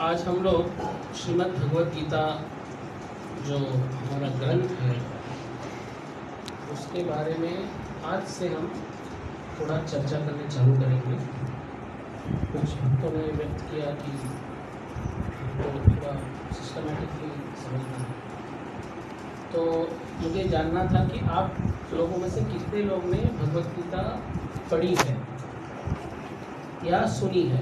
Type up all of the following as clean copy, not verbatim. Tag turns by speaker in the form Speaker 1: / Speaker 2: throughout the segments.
Speaker 1: आज हम लोग श्रीमद् भगवद गीता जो हमारा ग्रंथ है उसके बारे में आज से हम थोड़ा चर्चा करने चालू करेंगे। कुछ भक्तों ने व्यक्त किया कि हमको थोड़ा सिस्टमेटिकली समझना है, तो मुझे जानना था कि आप लोगों में से कितने लोग ने भगवद गीता पढ़ी है या सुनी है।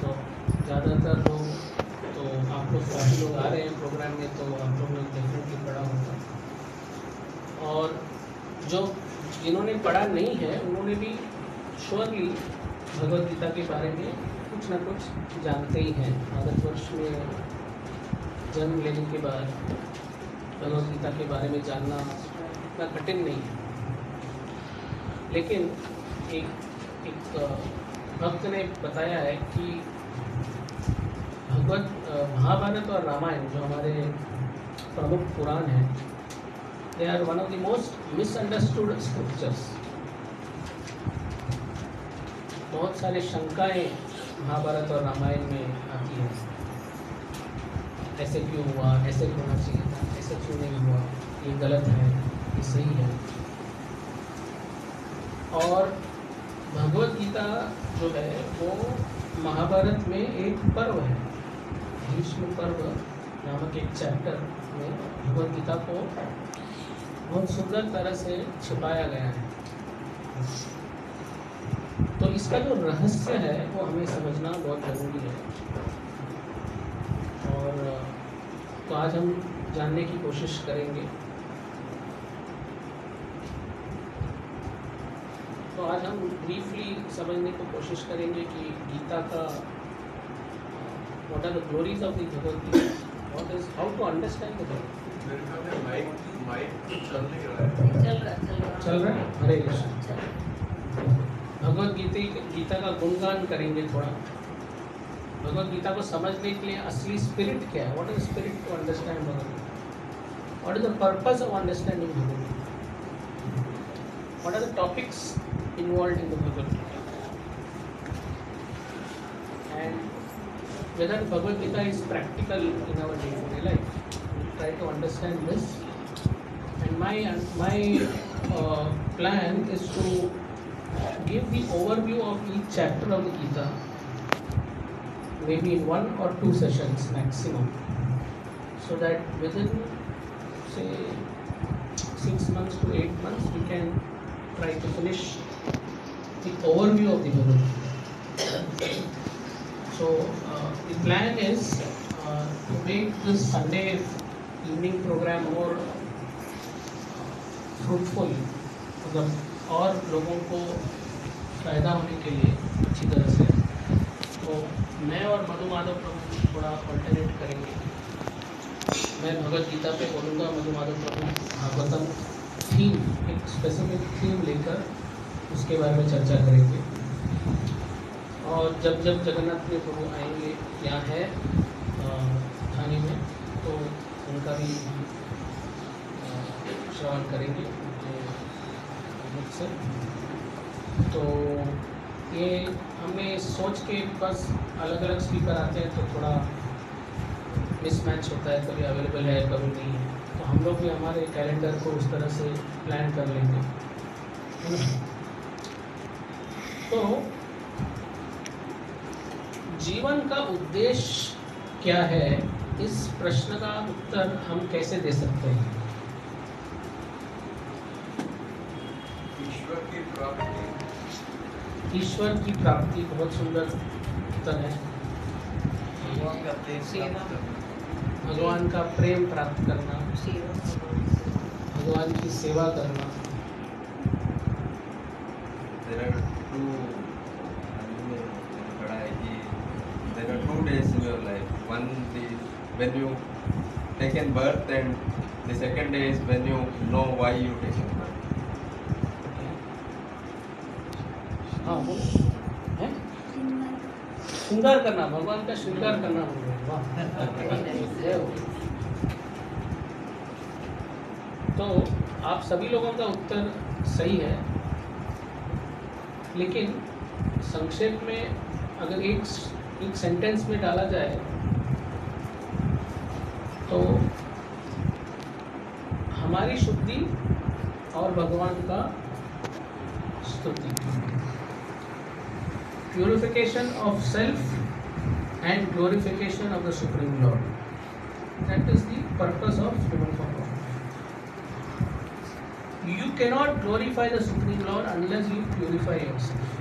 Speaker 1: तो ज़्यादातर लोग, तो आप लोग काफ़ी लोग आ रहे हैं प्रोग्राम में, तो आप लोगों ने डेफिनेटली पढ़ा होगा। और जो जिन्होंने पढ़ा नहीं है उन्होंने भी श्योरली भगवद गीता के बारे में कुछ ना कुछ जानते ही हैं। भारतवर्ष में जन्म लेने के बाद भगवद गीता के बारे में जानना इतना कठिन नहीं है। लेकिन एक भक्त ने बताया है कि भगवत महाभारत और रामायण जो हमारे प्रमुख पुराण हैं, they are one of the most misunderstood scriptures. बहुत सारे शंकाएं महाभारत और रामायण में आती हैं, ऐसे क्यों हुआ, ऐसे होना चाहिए था, ऐसे क्यों नहीं हुआ, ये गलत है, ये सही है। और भगवद गीता जो है वो महाभारत में एक पर्व है। भीष्म पर्व नामक एक चैप्टर में भगवद गीता को बहुत सुंदर तरह से छिपाया गया है। तो इसका जो रहस्य है वो हमें समझना बहुत ज़रूरी है। और तो आज हम जानने की कोशिश करेंगे। तो आज हम ब्रीफली समझने की कोशिश करेंगे कि गीता का what are the glories of the Bhagavad Gita, what is how to understand the चल रहा है। हरे कृष्ण। भगवद गीता का गुणगान करेंगे थोड़ा। भगवद गीता को समझने के लिए असली स्पिरिट क्या है, what is spirit to understand Bhagavad Gita, what is the purpose of understanding Bhagavad Gita, what are the topics involved in the Bhagavad Gita, and whether Bhagavad Gita is practical in our day-to-day life. We'll try to understand this, and my plan is to give the overview of each chapter of the Gita, maybe in 1 or 2 sessions maximum, so that within say 6 months to 8 months we can try to finish the overview of the Bhagavad Gita. So the plan is to make this Sunday evening program more fruitful, मतलब और लोगों को फ़ायदा होने के लिए अच्छी तरह से। तो मैं और मधु माधव प्रभु थोड़ा ऑल्टरनेट करेंगे। मैं भगवद गीता पे बोलूँगा, मधु माधव प्रभु भागवतम थीम, एक स्पेसिफिक थीम लेकर उसके बारे में चर्चा करेंगे। और जब जब जगन्नाथ प्रभु आएंगे यहाँ है थाने में, तो उनका भी श्रवण करेंगे मुझसे। तो ये हमें सोच के बस अलग अलग स्पीकर आते हैं तो थोड़ा मिसमैच होता है, कभी अवेलेबल है कभी नहीं है। तो हम लोग भी हमारे कैलेंडर को उस तरह से प्लान कर लेंगे, है ना। तो जीवन का उद्देश्य क्या है, इस प्रश्न का उत्तर हम कैसे दे सकते हैं। ईश्वर की प्राप्ति बहुत सुंदर उत्तर है। भगवान का प्रेम प्राप्त करना, भगवान की सेवा करना।
Speaker 2: There are 2 days in your life. One is when you taken birth, and the second day is when you know why you taken birth.
Speaker 1: हाँ वो है श्रृंगार करना, भगवान का श्रृंगार करना। तो आप सभी लोगों का उत्तर सही है, लेकिन संक्षेप में अगर एक सेंटेंस में डाला जाए तो हमारी शुद्धि और भगवान का स्तुति, purification of self and glorification of the supreme Lord, that is the purpose of human form. You cannot glorify the Supreme Lord unless you purify yourself.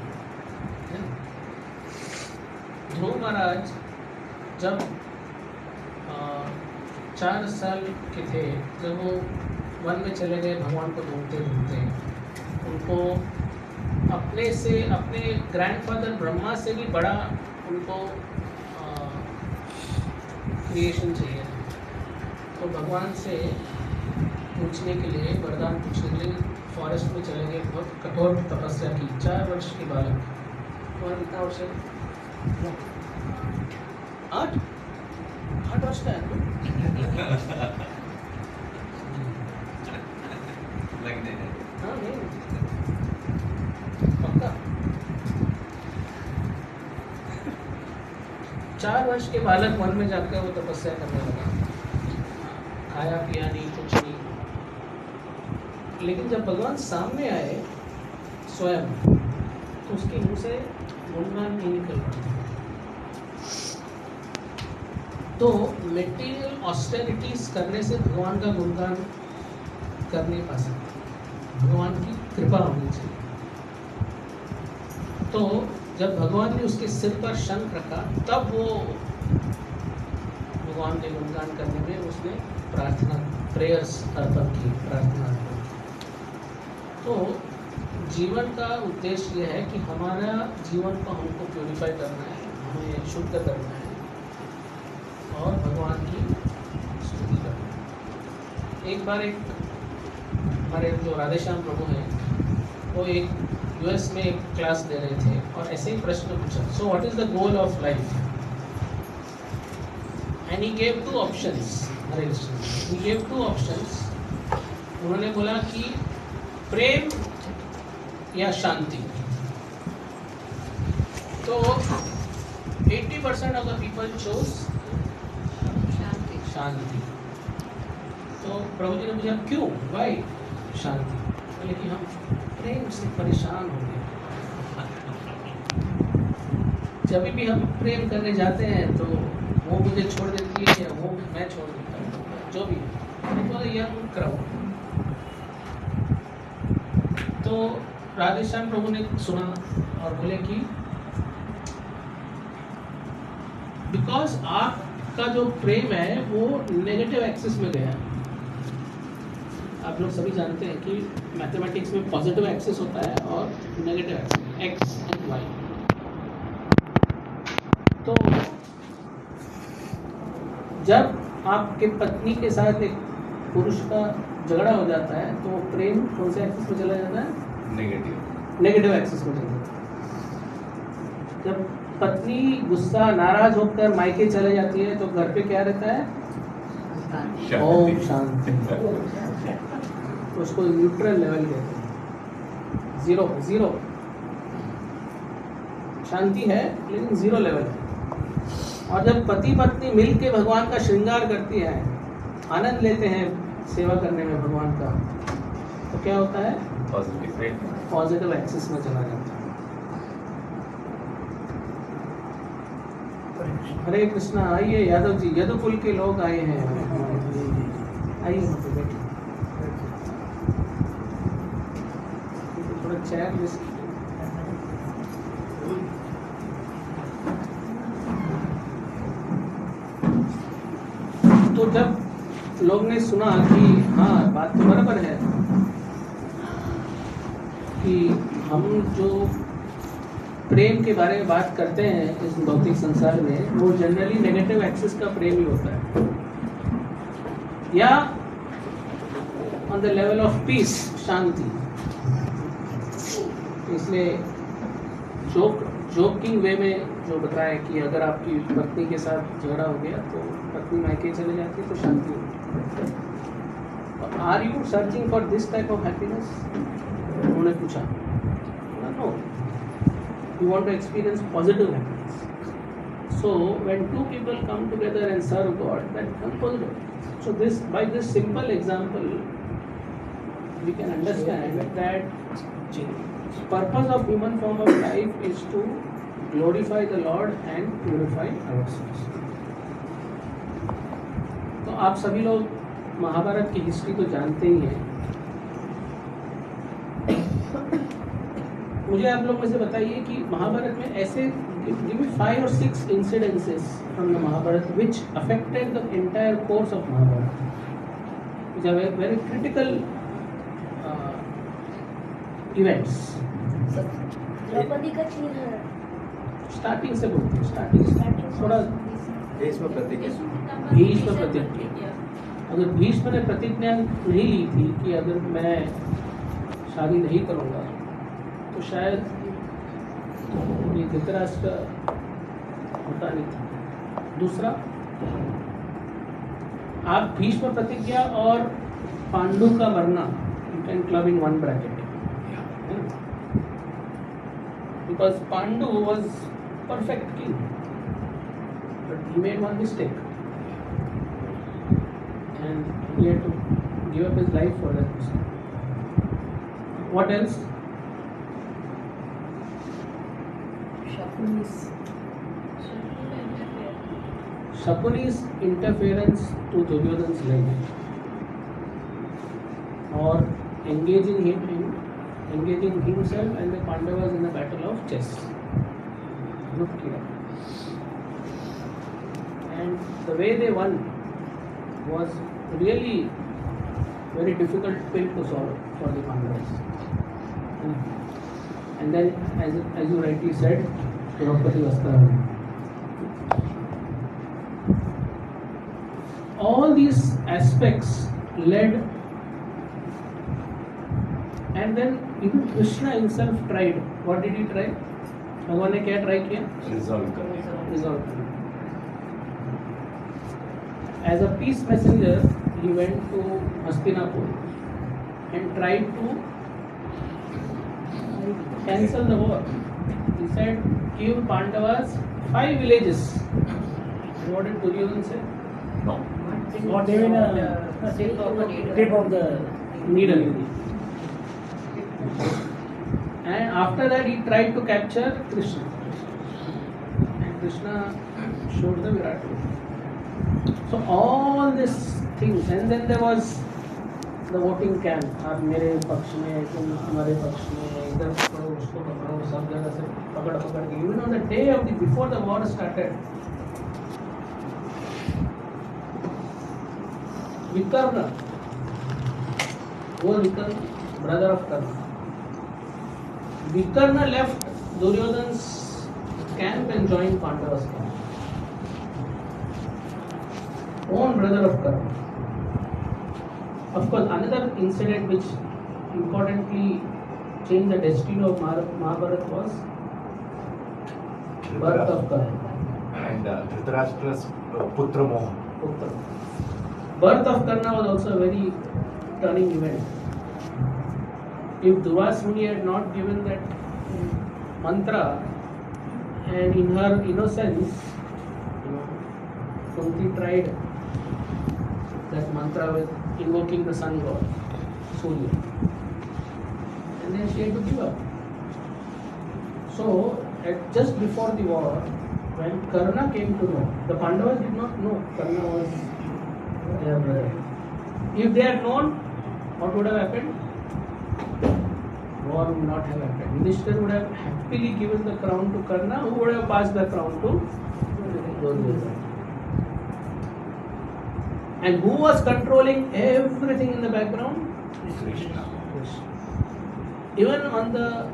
Speaker 1: ध्रुव महाराज जब 4 साल के थे, जब वो वन में चले गए भगवान को ढूंढते ढूंढते, उनको अपने ग्रैंडफादर ब्रह्मा से भी बड़ा उनको क्रिएशन चाहिए। तो भगवान से पूछने के लिए, वरदान पूछने के लिए फॉरेस्ट में चले गए। बहुत कठोर तपस्या की, 4 वर्ष के बालक। और कितना वर्ष है? 8 वर्ष का है। हाँ नहीं पक्का। 4 वर्ष के बालक वन में जाकर वो तपस्या करने लगा, खाया पिया नहीं, कुछ नहीं। लेकिन जब भगवान सामने आए स्वयं, तो उसके मुंह से गुणगान नहीं निकल रहा। तो मेटीरियल ऑस्टेरिटीज करने से भगवान का गुणगान कर नहीं पा सकते, भगवान की कृपा होनी चाहिए। तो जब भगवान ने उसके सिर पर शंख रखा, तब वो भगवान के गुणगान करने में उसने प्रार्थना, प्रेयर्स अर्पण की, प्रार्थना अर्पण। तो जीवन का उद्देश्य यह है कि हमारा जीवन को हमको प्योरीफाई करना है, हमें शुद्ध करना है और भगवान की स्तुति करना है। एक बार हमारे जो राधेश्याम प्रभु हैं, वो एक यूएस में एक क्लास दे रहे थे और ऐसे ही प्रश्न पूछा, so what is the goal of life? And he gave 2 options. Hare Krishna. He gave 2 options. उन्होंने बोला कि प्रेम या शांति। तो 80% ऑफ द पीपल चोज शांति। तो प्रभु जी ने पूछा क्यों, वाई शांति? बोले कि हम प्रेम से परेशान हो गए। जब भी हम प्रेम करने जाते हैं तो वो मुझे छोड़ देती है या वो मैं छोड़ देता हूँ, जो भी। तो यह करो। तो राधेश्याम प्रभु ने सुना और बोले कि बिकॉज आपका जो प्रेम है वो नेगेटिव एक्सिस में गया। आप लोग सभी जानते हैं कि मैथमेटिक्स में पॉजिटिव एक्सिस होता है और negative axis, X and Y. तो जब आपके पत्नी के साथ एक पुरुष का झगड़ा हो जाता है तो प्रेम कौन से एक्सिस में चला जाता है? नेगेटिव एक्सिस में चला जाता है। जब पत्नी गुस्सा, नाराज होकर मायके चले जाती है तो घर पे क्या रहता है? ओम शांति। उसको न्यूट्रल लेवल कहते हैं। जीरो शांति है लेकिन 0 लेवल है। और जब पति पत्नी मिल के भगवान का श्रृंगार करती है, आनंद लेते हैं सेवा करने में भगवान का, तो क्या होता है? पॉजिटिव एक्सिस में चला जाता है। हरे कृष्णा। आइए यादव जी, यदुकुल के लोग आए हैं। आइए यहाँ पे बैठिए। थोड़ा चेयर लिस्ट। तो जब लोग ने सुना कि हाँ बात तो बराबर है कि हम जो प्रेम के बारे में बात करते हैं इस भौतिक संसार में, वो जनरली नेगेटिव एक्सिस का प्रेम ही होता है, या on the level of peace, शांति। इसलिए जोकिंग वे में जो बताया कि अगर आपकी पत्नी के साथ झगड़ा हो गया तो पत्नी मायके चले जाती है तो शांति होती है। Are you searching for this type of happiness? उन्होंने पूछा। No, you want to experience positive happiness. So when two people come together and serve God, that becomes positive. So this, by this simple example, we can understand that purpose of human form of life is to glorify the Lord and purify ourselves. तो आप सभी लोग महाभारत की history तो जानते ही हैं. मुझे आप लोग में से बताइए कि महाभारत में ऐसे give me 5 or 6 incidences from the Mahabharata which affected the entire course of Mahabharata, which are very critical events.
Speaker 3: Draupadi का चीर है.
Speaker 1: स्टार्टिंग से बोलते हैं, स्टार्टिंग से थोड़ा
Speaker 2: भीष्म प्रतिज्ञा.
Speaker 1: भीष्म प्रतिज्ञा. अगर भीष्म ने प्रतिज्ञा नहीं ली थी कि अगर मैं शादी नहीं करूँगा तो शायद ये धृतराष्ट्र होता नहीं था. दूसरा, आप भीष्म प्रतिज्ञा और पांडु का मरना you can club in one bracket, because Pandu was perfect king but he made one mistake and he had to give up his life for that mistake. What else? Shakuni's interference to Duryodhan's life, or engaging himself and the Pandavas in the battle of chess. Not clear. And the way they won was really very difficult pill to solve for the Pandavas. And then, as you rightly said, Draupadi Vastaravani. All these aspects led, and then even Krishna himself tried. What did he try? भगवान ने क्या try किया?
Speaker 4: Resolve करने.
Speaker 1: Resolve. As a peace messenger, he went to Hastinapur and tried to cancel the war. He said, give Pandavas 5 villages. And what did Duryodhan say?
Speaker 4: No.
Speaker 5: Not even a tip of the
Speaker 1: Needle. And after that, he tried to capture Krishna. And Krishna showed the Virat Rupa. So all these things, and then there was the voting camp. आप मेरे पक्ष में, तुम हमारे पक्ष में, इधर पकड़ो, उसको पकड़ो, सब जगह से पकड़ के. Even on the day of before the war started, Vikarna was brother of Karna. Vikarna left Duryodhan's camp and joined Pandava's camp. Own brother of Karna. Of course, another incident which importantly changed the destiny of Mahabharata was birth of Karna.
Speaker 4: And Dhritarashtra's Putra Mohan.
Speaker 1: Putra. Birth of Karna was also a very turning event. If Durvas Muni had not given that mantra, and in her innocence, Kunti tried that mantra with invoking the sun god, Surya. And then she had to give up. So, just before the war, when Karna came to know, the Pandavas did not know Karna was their brother. If they had known, what would have happened? War would not have happened. Yudhishthira would have happily given the crown to Karna, who would have passed the crown to Duryodhana. And who was controlling everything in the background?
Speaker 4: Krishna.
Speaker 1: Even on the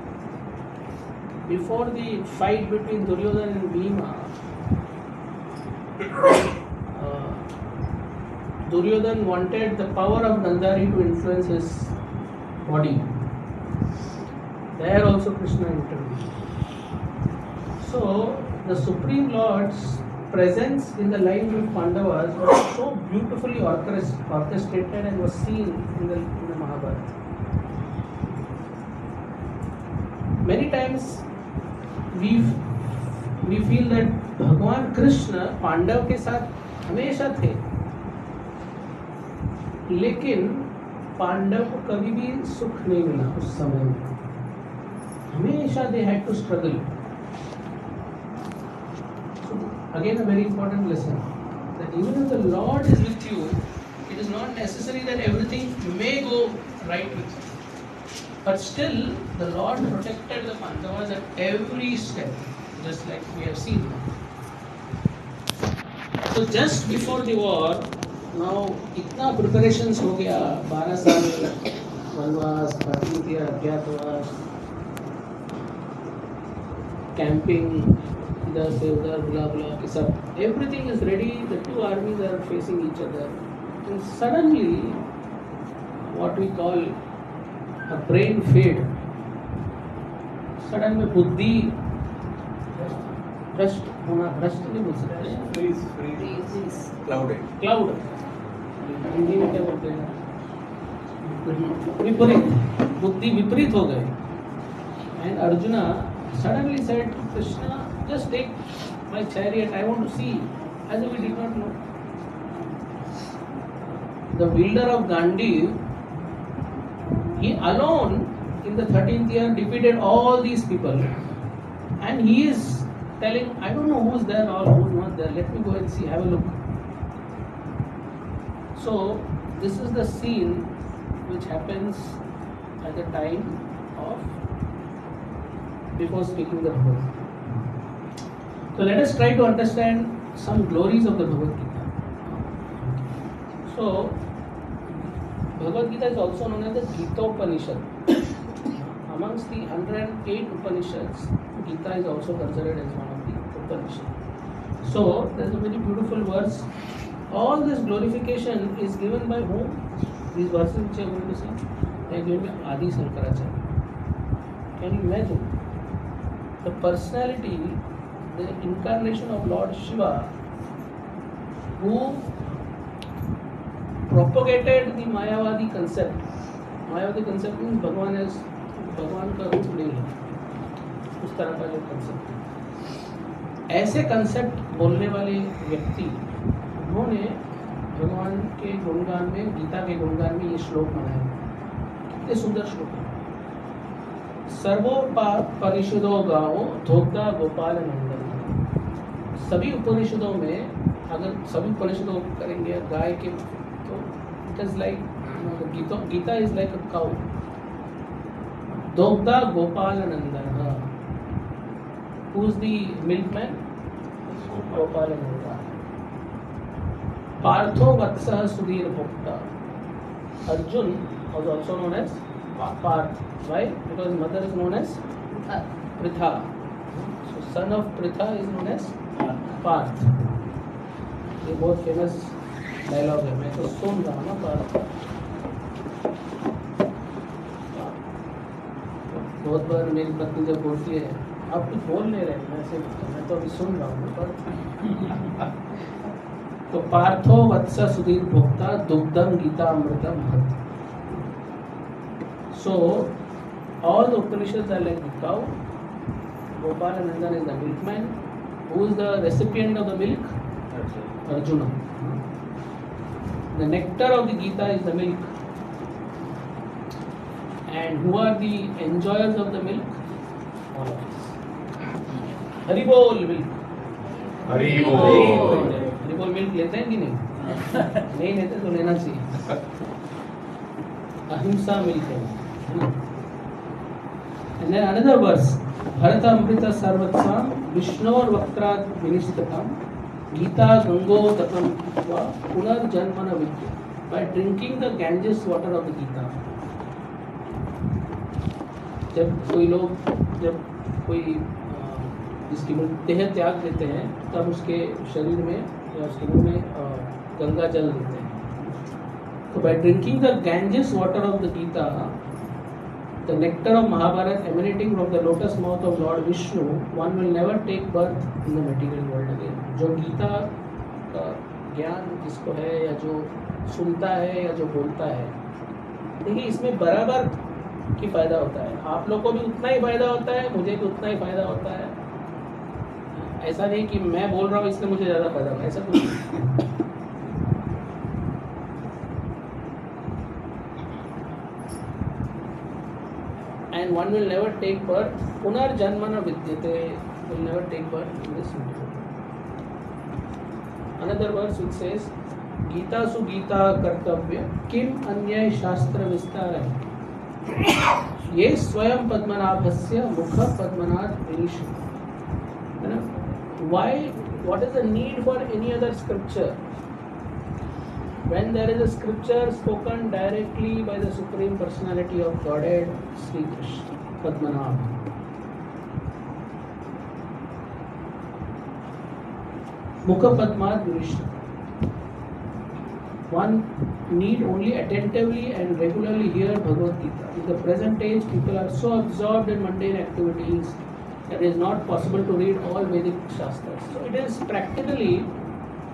Speaker 1: before the fight between Duryodhana and Bhima, Duryodhana wanted the power of Gandhari to influence his body. There also Krishna intervened. So the Supreme Lord's presence in the lives of Pandavas was so beautifully orchestrated and was seen in the Mahabharata. Many times we we feel that भगवान कृष्ण पांडव के साथ हमेशा थे, लेकिन पांडव को कभी भी सुख नहीं मिला उस समय में, हमेशा they had to struggle. So again a very important lesson that even if the Lord is with you, it is not necessary that everything may go right with you. But still, the Lord protected the Pandavas at every step, just like we have seen. So just before the war, now इतना preparations हो गया, 12 साल वनवास, 13th year अज्ञातवास, camping, इधर से उधर बुला बुला के सब, everything is ready. The two armies are facing each other, and suddenly, what we call a brain fade. Sudden में बुद्धि भ्रष्ट होना, भ्रष्ट नहीं बोल सकते, क्लाउड, हिंदी में क्या बोलते हैं, विपरीत, बुद्धि विपरीत हो गए. And arjuna suddenly said, Krishna, just take my chariot, I want to see, as if we did not know. The wielder of Gandiv, he alone in the 13th year defeated all these people, and he is telling, I don't know who's there or who's not there, let me go and see, have a look. So this is the scene which happens at the time of before speaking the Bhagavad Gita. So let us try to understand some glories of the Bhagavad Gita. So Bhagavad Gita is also known as the Gita-Upanishad. Amongst the 108 Upanishads, Gita is also considered as one of the Upanishads. So there is a very beautiful verse. All this glorification is given by whom? These verses which I am going to say, they are given by Adi Shankaracharya. Can you imagine? The personality, the incarnation of Lord Shiva, who propagated the Mayavadi concept. Mayavadi concept means भगवान का रूप नहीं है, उस तरह का जो concept है. ऐसे कंसेप्ट बोलने वाले व्यक्ति, उन्होंने भगवान के गुणगान में, गीता के गुणगान में ये श्लोक बनाया. कितने सुंदर श्लोक है. सर्वोपनिषदों गाओ धोक्ता गोपाल नंदन. सभी उपनिषदों में, अगर सभी उपनिषदों करेंगे गाय के, तो it is like Gita is like a cow. धोक्ता गोपाल नंदन. Who is the milkman? Gopal Nandan. पार्थो वत्सः सुधीर भोक्ता. Arjun was also known as Parth. Why? Because his mother is known as Pritha. So son of Pritha is known as Parth. ये बहुत famous dialogue है, मैं तो सुन रहा हूँ ना. पार्थ बहुत बार मेरी पत्नी जब बोलती है, आप कुछ बोल नहीं रहे, मैं तो अभी सुन रहा हूँ. पर तो पार्थो वत्स सुधीर भोक्ता दुग्धम गीता अमृतम महत्. So all the Upanishads are like the cow. Gopala Nandan is the milkman. Who is the recipient of the milk? Arjuna. The nectar of the Gita is the milk. And who are the enjoyers of the milk? All of us. Haribol milk.
Speaker 4: Haribol.
Speaker 1: Haribol milk लेते हैं कि नहीं? नहीं लेते तो लेना चाहिए. अहिंसा मिल्क है. And then another verse, Bharata Amrita Sarvatsam Vishnor Vakrat Vinishtatam Gita Gangodatam Va Punar Janmana Vidya. By drinking the Ganges water of the Gita. जब कोई जिसकी देह त्याग देते हैं, तब उसके शरीर में या उसके मुंह में गंगा जल देते हैं. तो by drinking the Ganges water of the Gita, the nectar of Mahabharata emanating from the lotus mouth of Lord Vishnu, one will never take birth in the material world again. जो गीता का ज्ञान जिसको है, या जो सुनता है, या जो बोलता है, देखिए इसमें बराबर की फायदा होता है. आप लोग को भी उतना ही फायदा होता है, मुझे भी उतना ही फायदा होता है. ऐसा नहीं कि मैं बोल रहा हूँ इसलिए मुझे ज़्यादा फायदा होगा, ऐसा कुछ नहीं। And one will never take birth, punarjanmana vidyate, will never take birth in this universe. Another verse which says, Gita su Gita kartavya, kim anyay shastra vistarah. ये स्वयं पद्मनाभस्य मुख Padmanath विनिशु. Why? What is the need for any other scripture? When there is a scripture spoken directly by the Supreme Personality of Godhead, Sri Krishna, Padmanabha. Mukha Padmat Vishnu. One need only attentively and regularly hear Bhagavad Gita. In the present age, people are so absorbed in mundane activities that it is not possible to read all Vedic Shastras. So it is practically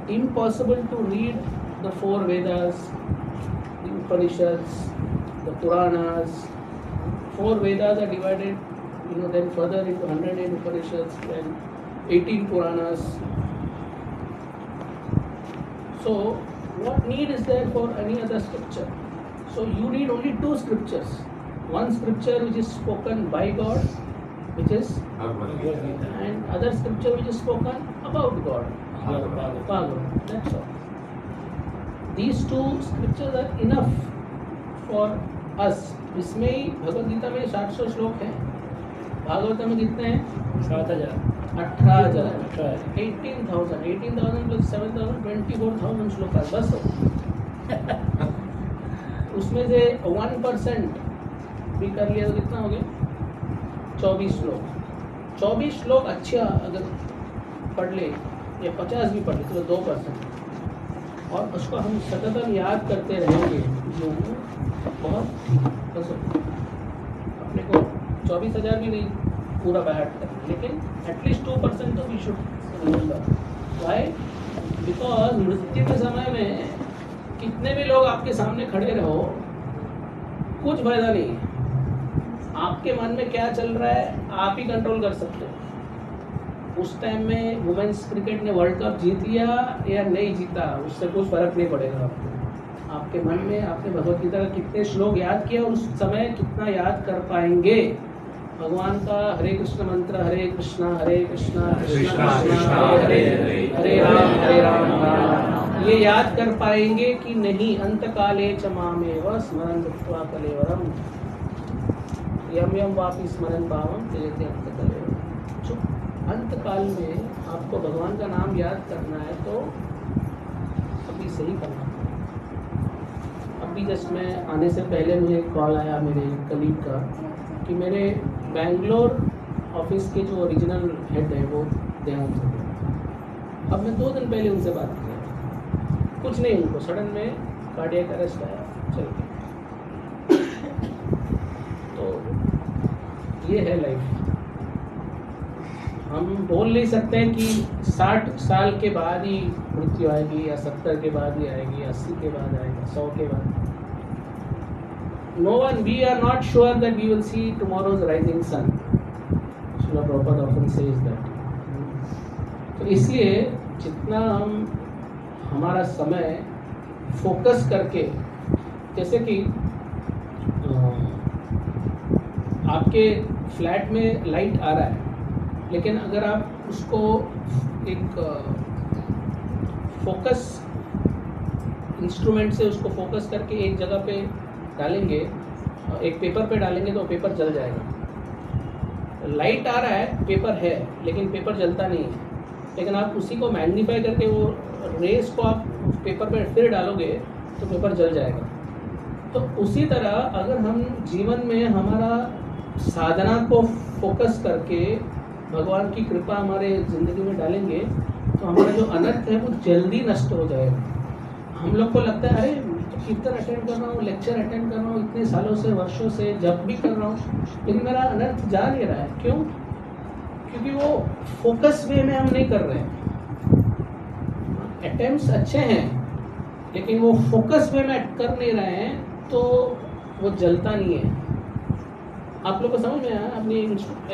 Speaker 1: impossible to read the 4 Vedas, the Upanishads, the Puranas. 4 Vedas are divided, then further into 108 Upanishads, then 18 Puranas. So, what need is there for any other scripture? So, you need only 2 scriptures. One scripture which is spoken by God, which is
Speaker 4: Bhagavad Gita.
Speaker 1: and other scripture which is spoken about God. Bhagavad. That's all. These 2 scriptures are enough for us. इसमें ही भगवद गीता में 700 श्लोक हैं. भागवत में कितने हैं?
Speaker 5: 7,000.
Speaker 1: 18,000. 18,000 plus 7,000 24,000 श्लोक है. बस उसमें से 1% भी कर लिया तो कितना हो गया? 24 श्लोक. 24 श्लोक अच्छा अगर पढ़ ले या 50 भी पढ़ ले तो 2%, और उसको हम सतत याद करते रहेंगे जो बहुत पसंद. अपने को 24,000 भी नहीं पूरा बैठ करना, लेकिन एटलीस्ट 2% तो we should remember. Why? Because मृत्यु के समय में कितने भी लोग आपके सामने खड़े रहो, कुछ फायदा नहीं है. आपके मन में क्या चल रहा है आप ही कंट्रोल कर सकते हो. उस टाइम में वुमेन्स क्रिकेट ने वर्ल्ड कप जीत लिया या नहीं जीता, उससे कुछ फर्क नहीं पड़ेगा आपको. आपके मन में आपने भगवद गीता का कितने श्लोक याद किया और उस समय कितना याद कर पाएंगे. भगवान का हरे कृष्ण मंत्र, हरे कृष्णा कृष्णा कृष्णा हरे हरे, हरे राम राम, ये याद कर पाएंगे कि नहीं. अंत काले च मामेव स्मरन् कृत्वा कलेवरम यम यम वापि स्मरन् भावम त्यजति अंत कलेवरम. जो अंत काल में आपको भगवान का नाम याद करना है तो अभी सही करना है. अभी जस्ट मैं आने से पहले मुझे कॉल आया मेरे कलीग का कि मेरे बैंगलोर ऑफिस के जो ओरिजिनल हेड है वो देहांत हो गया. अब मैं 2 दिन पहले उनसे बात किया, कुछ नहीं, उनको सडन में कार्डियक अरेस्ट आया, चल गया. तो ये है लाइफ. हम बोल नहीं सकते हैं कि 60 साल के बाद ही मृत्यु आएगी या 70 के बाद ही आएगी, 80 के बाद आएगा, 100 के बाद. No one, we are not sure that we will see tomorrow's rising sun. Srila Prabhupada often says that. तो इसलिए जितना हम हमारा समय फोकस करके, जैसे कि आपके फ्लैट में लाइट आ रहा है, लेकिन अगर आप उसको एक फोकस इंस्ट्रूमेंट से उसको फोकस करके एक जगह पे डालेंगे, एक पेपर पे डालेंगे तो पेपर जल जाएगा. लाइट आ रहा है, पेपर है, लेकिन पेपर जलता नहीं है. लेकिन आप उसी को मैग्नीफाई करके वो रेस को आप पेपर पे फिर डालोगे तो पेपर जल जाएगा. तो उसी तरह अगर हम जीवन में हमारा साधना को फोकस करके भगवान की कृपा हमारे ज़िंदगी में डालेंगे तो हमारा जो अनर्थ है वो जल्दी नष्ट हो जाएगा. हम लोग को लगता है अरे कीर्तन अटेंड कर रहा हूँ, लेक्चर अटेंड कर रहा हूँ, इतने सालों से वर्षों से जब भी कर रहा हूँ, लेकिन मेरा अनर्थ जा नहीं रहा है. क्यों? क्योंकि वो फोकस वे में हम नहीं कर रहे हैं. अटेम्प्ट्स अच्छे हैं लेकिन वो फोकस वे में कर नहीं रहे हैं तो वो जलता नहीं है. आप लोग को समझ में आया? आपने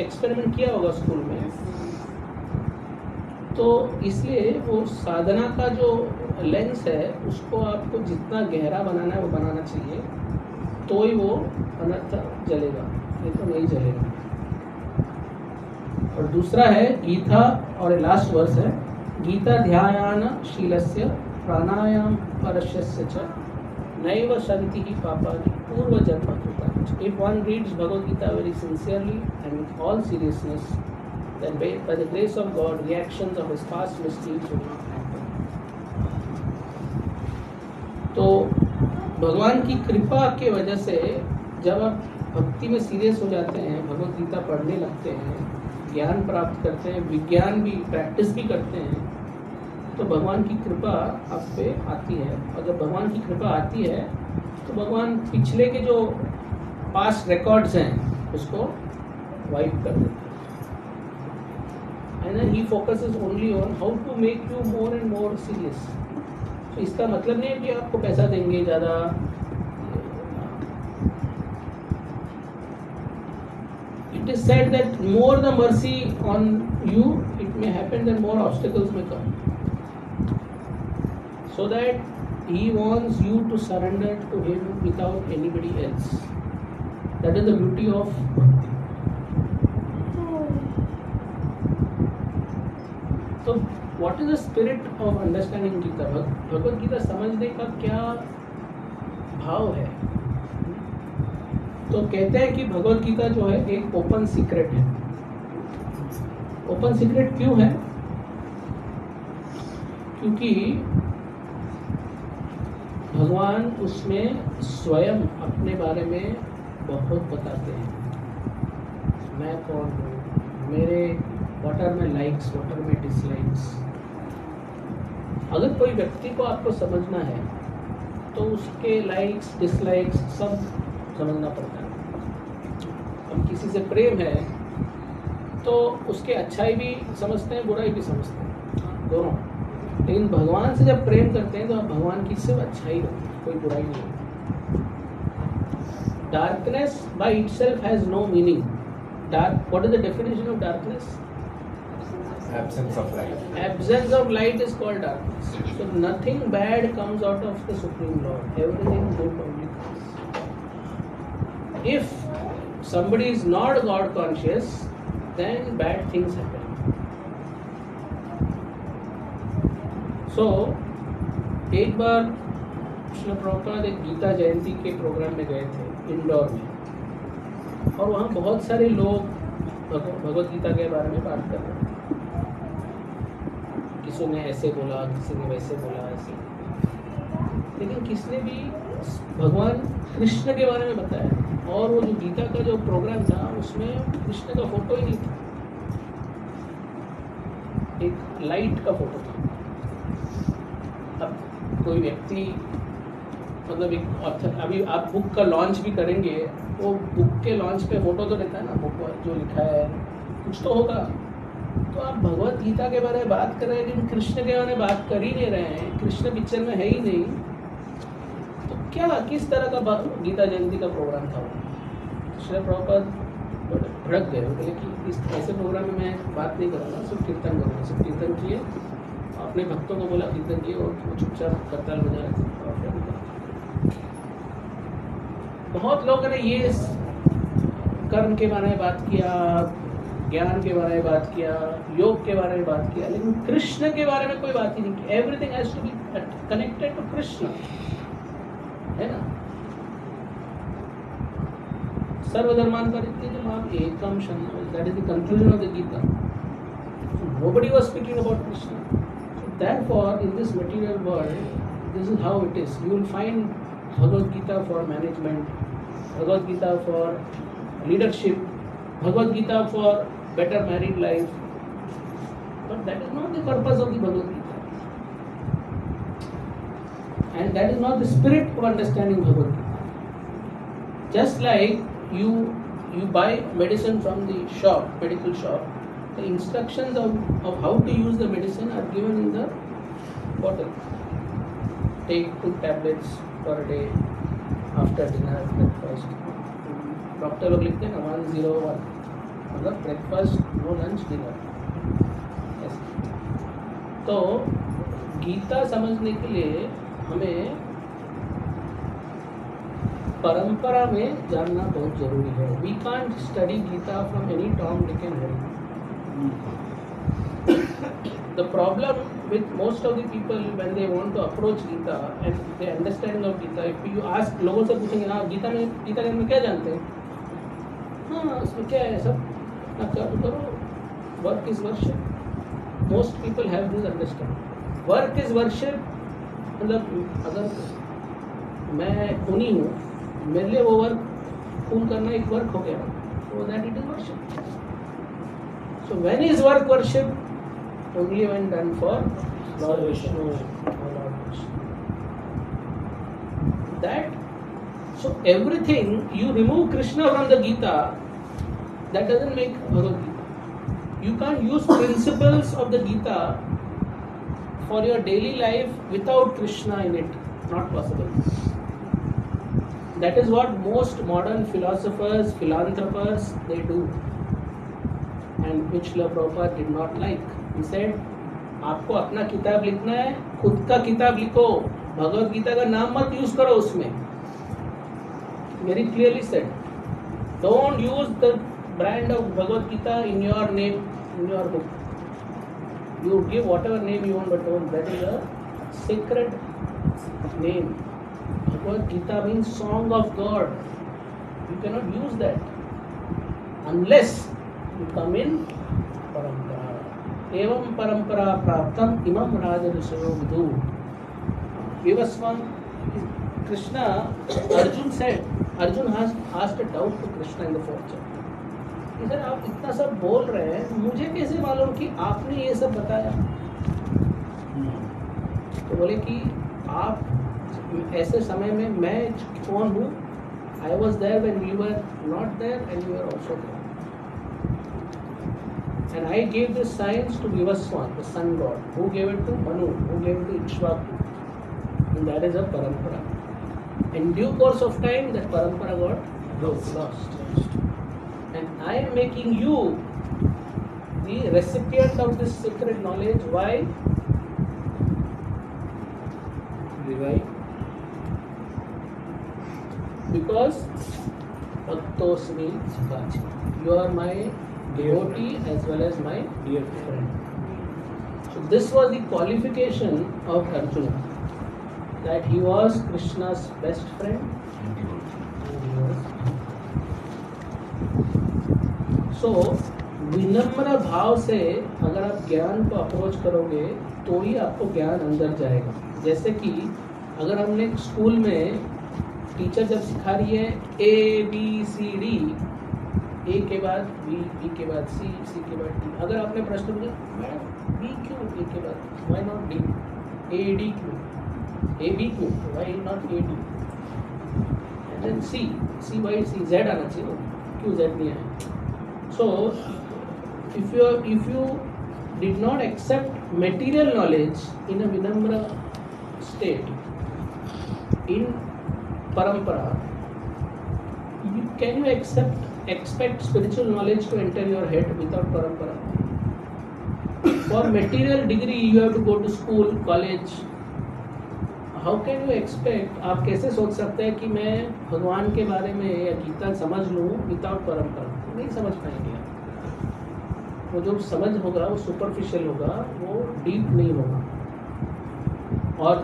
Speaker 1: एक्सपेरिमेंट किया होगा स्कूल में. तो इसलिए वो साधना का जो लेंस है उसको आपको जितना गहरा बनाना है वो बनाना चाहिए, तो ही वो अनर्थ जलेगा, नहीं तो नहीं जलेगा। और दूसरा है गीता, और लास्ट वर्स है गीता ध्यान शीलस्य प्राणायाम परस्यस्य च नैव शांति ही पापानि पूर्व जन्म कृता। If one reads Bhagavad Gita very sincerely and with all seriousness, then by the grace of God, reactions of his past misdeeds will not happen. तो भगवान की कृपा के वजह से जब आप भक्ति में सीरियस हो जाते हैं, भगवद गीता पढ़ने लगते हैं, ज्ञान प्राप्त करते हैं, विज्ञान भी प्रैक्टिस भी करते हैं, तो भगवान की कृपा आप पे आती है। और जब भगवान की कृपा आती है तो भगवान पिछले के जो पास्ट रिकॉर्ड्स हैं उसको वाइप कर देते हैं। And then he focuses only on how to make you more and more serious. So इसका मतलब नहीं है कि आपको पैसा देंगे ज़्यादा। It is said that more the mercy on you, it may happen that more obstacles may come. So that he wants you to surrender to him without anybody else. That is the beauty of bhakti. तो what is the spirit of understanding Gita? Bhagavad Gita समझने का क्या भाव है? तो कहते हैं कि भगवद गीता जो है एक ओपन सीक्रेट है। ओपन सीक्रेट क्यों है? क्योंकि भगवान उसमें स्वयं अपने बारे में बहुत बताते हैं। मैं कौन हूँ, मेरे what are my likes, what are my dislikes. अगर कोई व्यक्ति को आपको समझना है तो उसके लाइक्स डिसलाइक्स सब समझना पड़ता है। अब किसी से प्रेम है तो उसके अच्छाई भी समझते हैं, बुराई भी समझते हैं, दोनों। लेकिन भगवान से जब प्रेम करते हैं तो आप भगवान की सिर्फ अच्छाई होती है, कोई बुराई नहीं। Darkness by itself has no meaning. Dark, what is the definition of darkness?
Speaker 4: Absence of light.
Speaker 1: Absence of light is called darkness. So nothing bad comes out of the Supreme Lord. Everything good only comes. If somebody is not God conscious, then bad things happen. So एक बार श्रील प्रभुपाद एक गीता जयंती के programme में गए थे इंदौर में, और वहाँ बहुत सारे लोग भगवद गीता के बारे में बात कर रहे थे। किसी ने ऐसे बोला, किसी ने वैसे बोला, ऐसे, लेकिन किसने भी भगवान कृष्ण के बारे में बताया। और वो जो गीता का जो प्रोग्राम था उसमें कृष्ण का फोटो ही नहीं था, एक लाइट का फोटो था। अब कोई व्यक्ति मतलब एक ऑथर, अभी आप बुक का लॉन्च भी करेंगे, वो बुक के लॉन्च पे फोटो तो रहता है ना, बुक पर जो लिखा है कुछ तो होगा। तो आप भगवत गीता के बारे में बात कर रहे हैं लेकिन कृष्ण के बारे में बात कर ही नहीं रहे हैं, कृष्ण पिक्चर में है ही नहीं, तो क्या किस तरह का गीता जयंती का प्रोग्राम था वो? श्रील प्रभुपाद भड़क गए, बोले कि इस ऐसे प्रोग्राम में मैं बात नहीं करूँगा, सिर्फ कीर्तन करूँगा। सिर्फ कीर्तन किए, अपने भक्तों को बोला कीर्तन किए, और वो चुपचाप करताल बजा रहे थे। और फिर बहुत लोगों ने ये कर्म के बारे में बात किया, ज्ञान के बारे में बात किया, योग के बारे में बात किया, लेकिन कृष्ण के बारे में कोई बात ही नहीं की। Everything has to be connected to Krishna, है ना? सर्वधर्मान परित्यज्य माम एकम शरणं, that is the conclusion of the Gita. Nobody was speaking about Krishna. So therefore, in this material world, this is how it is. You will find Bhagavad Gita for management, Bhagavad Gita for leadership, Bhagavad Gita for better married life. But that is not the purpose of the Bhagavad Gita. And that is not the spirit of understanding Bhagavad Gita. Just like you buy medicine from the shop, medical shop, the instructions of how to use the medicine are given in the bottle. Take 2 tablets per day after dinner, breakfast. Doctor लोग लिखते हैं ना 101, मतलब breakfast, no lunch, dinner, ऐसे। तो गीता समझने के लिए हमें परंपरा में जानना बहुत जरूरी है. We can't study Gita from any Tom Dick and Harry. The problem with most of the people when they want to approach Gita and the understanding of Gita, if you ask लोगों से पूछेंगे हाँ गीता में क्या जानते हैं, हाँ उसमें क्या है सब ना करो, work is worship. Most people have this understanding. Work is worship मतलब अगर मैं खूनी हूँ, मेरे लिए वो वर्क खून करना एक वर्क हो गया, so that it is worship. So when is work worship? Only when done for Lord Vishnu or Lord Krishna. That, so everything you remove Krishna from the Gita, that doesn't make Bhagavad Gita. You can't use principles of the Gita for your daily life without Krishna in it. Not possible. That is what most modern philosophers, philanthropers, they do, and which Srila Prabhupada did not like. He said, आपको अपना किताब लिखना है, खुद का किताब लिखो, भगवत गीता का नाम मत यूज करो उसमें. Very clearly said. Don't use the brand of Bhagavad Gita in your name, in your book. You give whatever name you want, but don't. That is a sacred name. Bhagavad Gita means song of God. You cannot use that unless you come in parampara. एवं परंपरा प्राप्तम इमं राजऋषयो विदु. Vivaswan, Krishna, Arjun said, Arjun has asked a doubt to Krishna in the 4th chapter. He said, आप इतना सब बोल रहे हैं, मुझे कैसे मालूम कि आपने ये सब बताया? तो बोले कि आप ऐसे समय में मैं कौन हूँ? I was there when we were not there and you were also there. And I gave this science to Vivaswan, the sun god, who gave it to Manu, who gave it to Ikshvaku. And that is a parampara. In due course of time, that parampara got lost. And I am making you the recipient of this sacred knowledge. Why? Why? Because Bhaktosmi Sakachi. You are my devotee as well as my dear friend. So this was the qualification of Arjuna, that he was Krishna's best friend. So विनम्र भाव से अगर आप ज्ञान को approach करोगे तो ही आपको ज्ञान अंदर जाएगा. जैसे कि अगर हमने स्कूल में टीचर जब सिखा रही है ABCD, ए के बाद बी के बाद सी के बाद डी, अगर आपने प्रश्न पूछा मैडम बी क्यों ए के बाद, why not D, A D क्यों, ए बी क्यों, why not A D, and then C Y C, Z आना चाहिए, क्यों जेड नहीं आया? So if you did not accept material knowledge in a विनम्र स्टेट इन परंपरा, can you expect spiritual knowledge to enter your head without parampara? For material degree you have to go to school, college. How can you expect, आप कैसे सोच सकते हैं कि मैं भगवान के बारे में या गीता समझ लूँ विदाउट परंपरा? नहीं समझ पाएंगे आप. वो जो समझ होगा वो सुपरफिशियल होगा, वो डीप नहीं होगा. और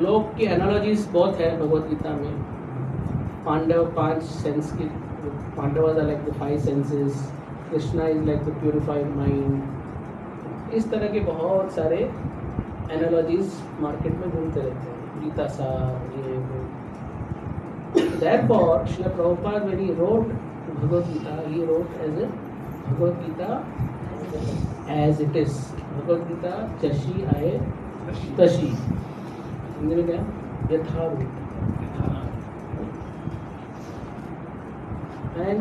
Speaker 1: लोग की एनालॉजीज बहुत है भगवत गीता में. पांडव 5 सेंस की, Pandavas are like the 5 senses, Krishna is like the purified mind. इस तरह के बहुत सारे एनालॉजीज मार्केट में घूमते रहते हैं. गीता सार ये वो. Therefore, Srila Prabhupada when he wrote Bhagavad Gita, he wrote as a Bhagavad Gita as it is. Bhagavad Gita जशी आए तशी. हिंदी में क्या? यथारूप. And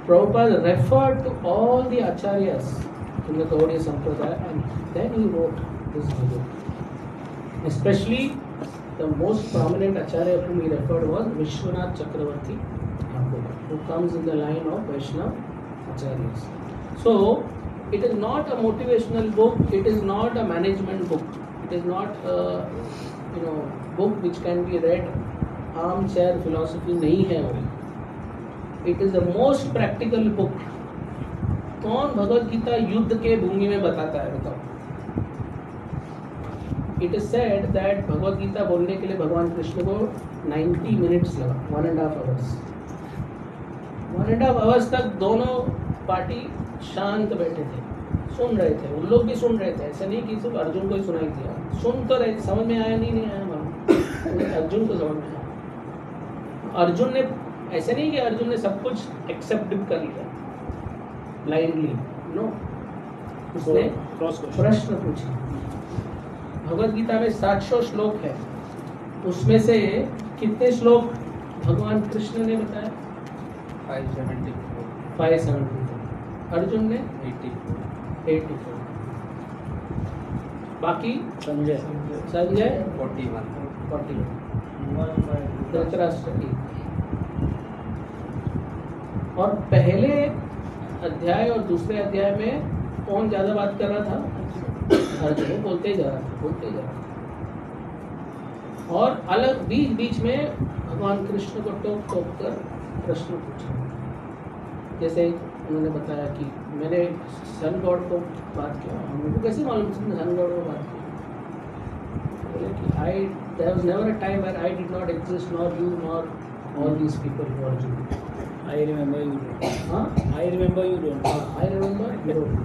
Speaker 1: Prabhupada referred to all the acharyas in the Gaudiya Sampradaya, and then he wrote this Bhagavad. Especially the most prominent acharya whom he referred was Vishwanath Chakravarti Thakur, who comes in the line of Vaishnava acharyas. So it is not a motivational book, it is not a management book, it is not a book which can be read armchair philosophy नहीं है वो. It is the most practical book. कौन भगवत गीता युद्ध के भूमि में बताता है बताओ? It is said that Bhagavad Gita बोलने के लिए भगवान कृष्ण को 90 minutes लगा, 1.5 hours. 1.5 hours तक दोनों पार्टी शांत बैठे थे, सुन रहे थे. उन लोग भी सुन रहे थे, ऐसा नहीं कि सिर्फ अर्जुन को ही सुनाई दिया. सुन तो रहे, समझ में आया नहीं आया मालूम, अर्जुन को समझ में आया. अर्जुन ने ऐसे नहीं कि अर्जुन ने सब कुछ एक्सेप्ट कर लिया ब्लाइंडली, नो. उसने प्रश्न पूछे. भगवत गीता में 700 श्लोक है, उसमें से कितने श्लोक भगवान कृष्ण ने बताया? 574. अर्जुन ने 84. बाकी संजय 41. धृतराष्ट्र की. और पहले अध्याय और दूसरे अध्याय में कौन ज्यादा बात कर रहा था? अर्जुन. बोलते ही जा रहा था. और अलग बीच में भगवान कृष्ण को टोक कर प्रश्न पूछा. जैसे उन्होंने बताया कि मैंने सन गॉड को बात किया. हमको कैसे मालूम सन गॉड को बात की? बोले कि there was never a time where I did not exist, nor you, nor all these people who are Jews.
Speaker 5: I remember you don't.
Speaker 1: Huh?
Speaker 5: I remember you don't.
Speaker 1: I remember you don't.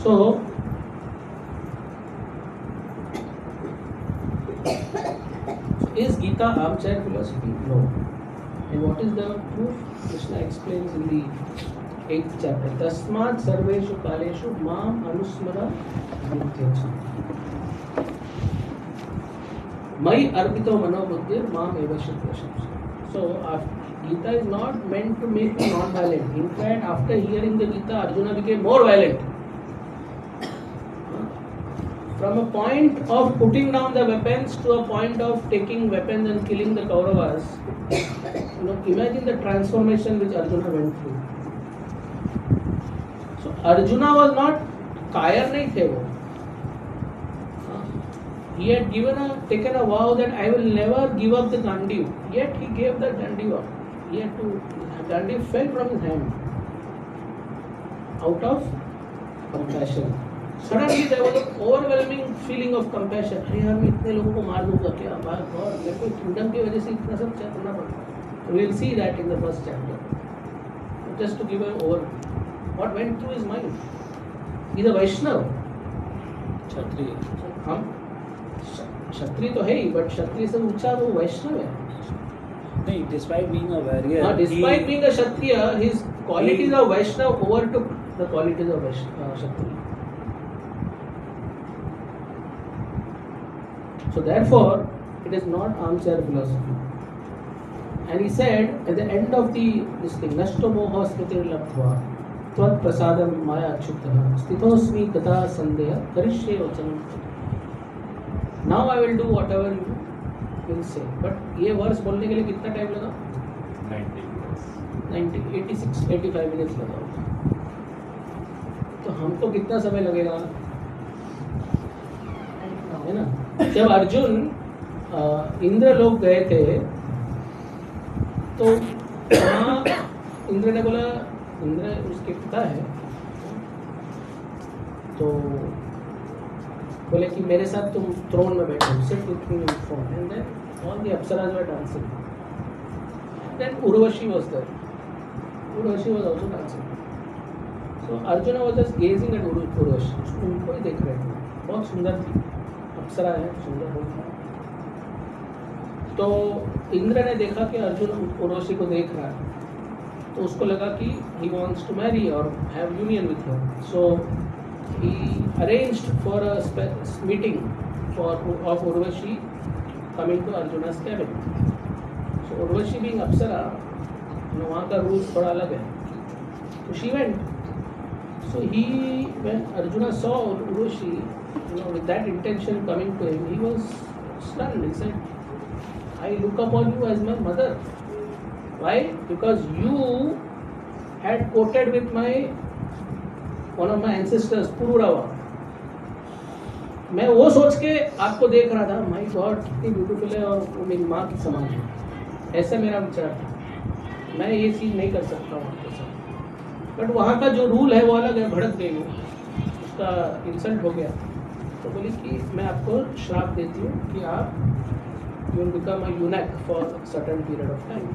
Speaker 1: So, is Gita armchair philosophy? No. And what is the proof? Krishna explains in the 8th chapter. Tasmat sarveshu kaleshu mam anusmara buddhyacha. Mai arpito manobuddhir mam eva shatvasham. So, Gita is not meant to make you non-violent. In fact, after hearing the Gita, Arjuna became more violent. From a point of putting down the weapons to a point of taking weapons and killing the Kauravas, imagine the transformation which Arjuna went through. So Arjuna was not कायर नहीं थे वो. He had taken a vow that I will never give up the Gandiv. Yet he gave the Gandiv up. Gandiv fell from his hand out of compassion. Suddenly there was an overwhelming feeling of compassion. अरे यार मैं इतने लोगों को मार दूंगा क्या? बात और मेरे को किंगडम की वजह से इतना सब करना पड़ता है. We will see that in the first chapter. Just to give an overview, what went through his mind? He's a Vaishnav.
Speaker 5: क्षत्रिय.
Speaker 1: हम क्षत्रिय तो है ही, but क्षत्रिय से ऊंचा वो वैष्णव है.
Speaker 5: नहीं, despite being a warrior,
Speaker 1: despite being a Kshatriya, his qualities of Vaishnav overtook the qualities of Kshatriya. So therefore, it is not armchair philosophy. And he said at the end of this thing, Nashto moha smritir labdhva tvat prasadam maya achyutah sthitosmi tata sandeha karishye vachanam. Now I will do whatever you will say. But ये वर्ष बोलने के लिए कितना time लगा? 85 minutes लगा. तो हमको कितना समय लगेगा? है ना? जब अर्जुन इंद्र लोग गए थे तो वहाँ इंद्र ने बोला, इंद्र उसके पिता है, तो बोले कि मेरे साथ तुम थ्रोन में बैठो, sit with me in throne. And then all the apsaras were dancing. Then Urvashi was there. Urvashi was also dancing. So Arjun was just gazing at Urvashi. उनको ही देख रहे थे. बहुत सुंदर थी, अप्सरा है, सुंदर बहुत. तो इंद्र ने देखा कि अर्जुन उर्वशी को देख रहा है, तो उसको लगा कि he wants to marry or have union with her. So he arranged for a meeting of Urvashi coming to Arjuna's cabin. So Urvashi being Apsara, वहाँ का रूल थोड़ा अलग है. So she went. So when Arjuna saw Urvashi, with that intention coming to him, he was stunned. He said, I look upon you as my mother. Why? Because you had quoted with one of my ancestors, Pururava. मैं वो सोच के आपको देख रहा था, my God कितनी beautiful है और वो मेरी माँ की समान है, ऐसा मेरा विचार था। मैं ये चीज़ नहीं कर सकता हूँ आपके साथ, बट वहाँ का जो रूल है वो अलग है। भड़क गई वो, उसका इंसल्ट हो गया, तो बोली कि मैं आपको श्राप देती हूँ कि आप you will become a eunuch for a certain period of time.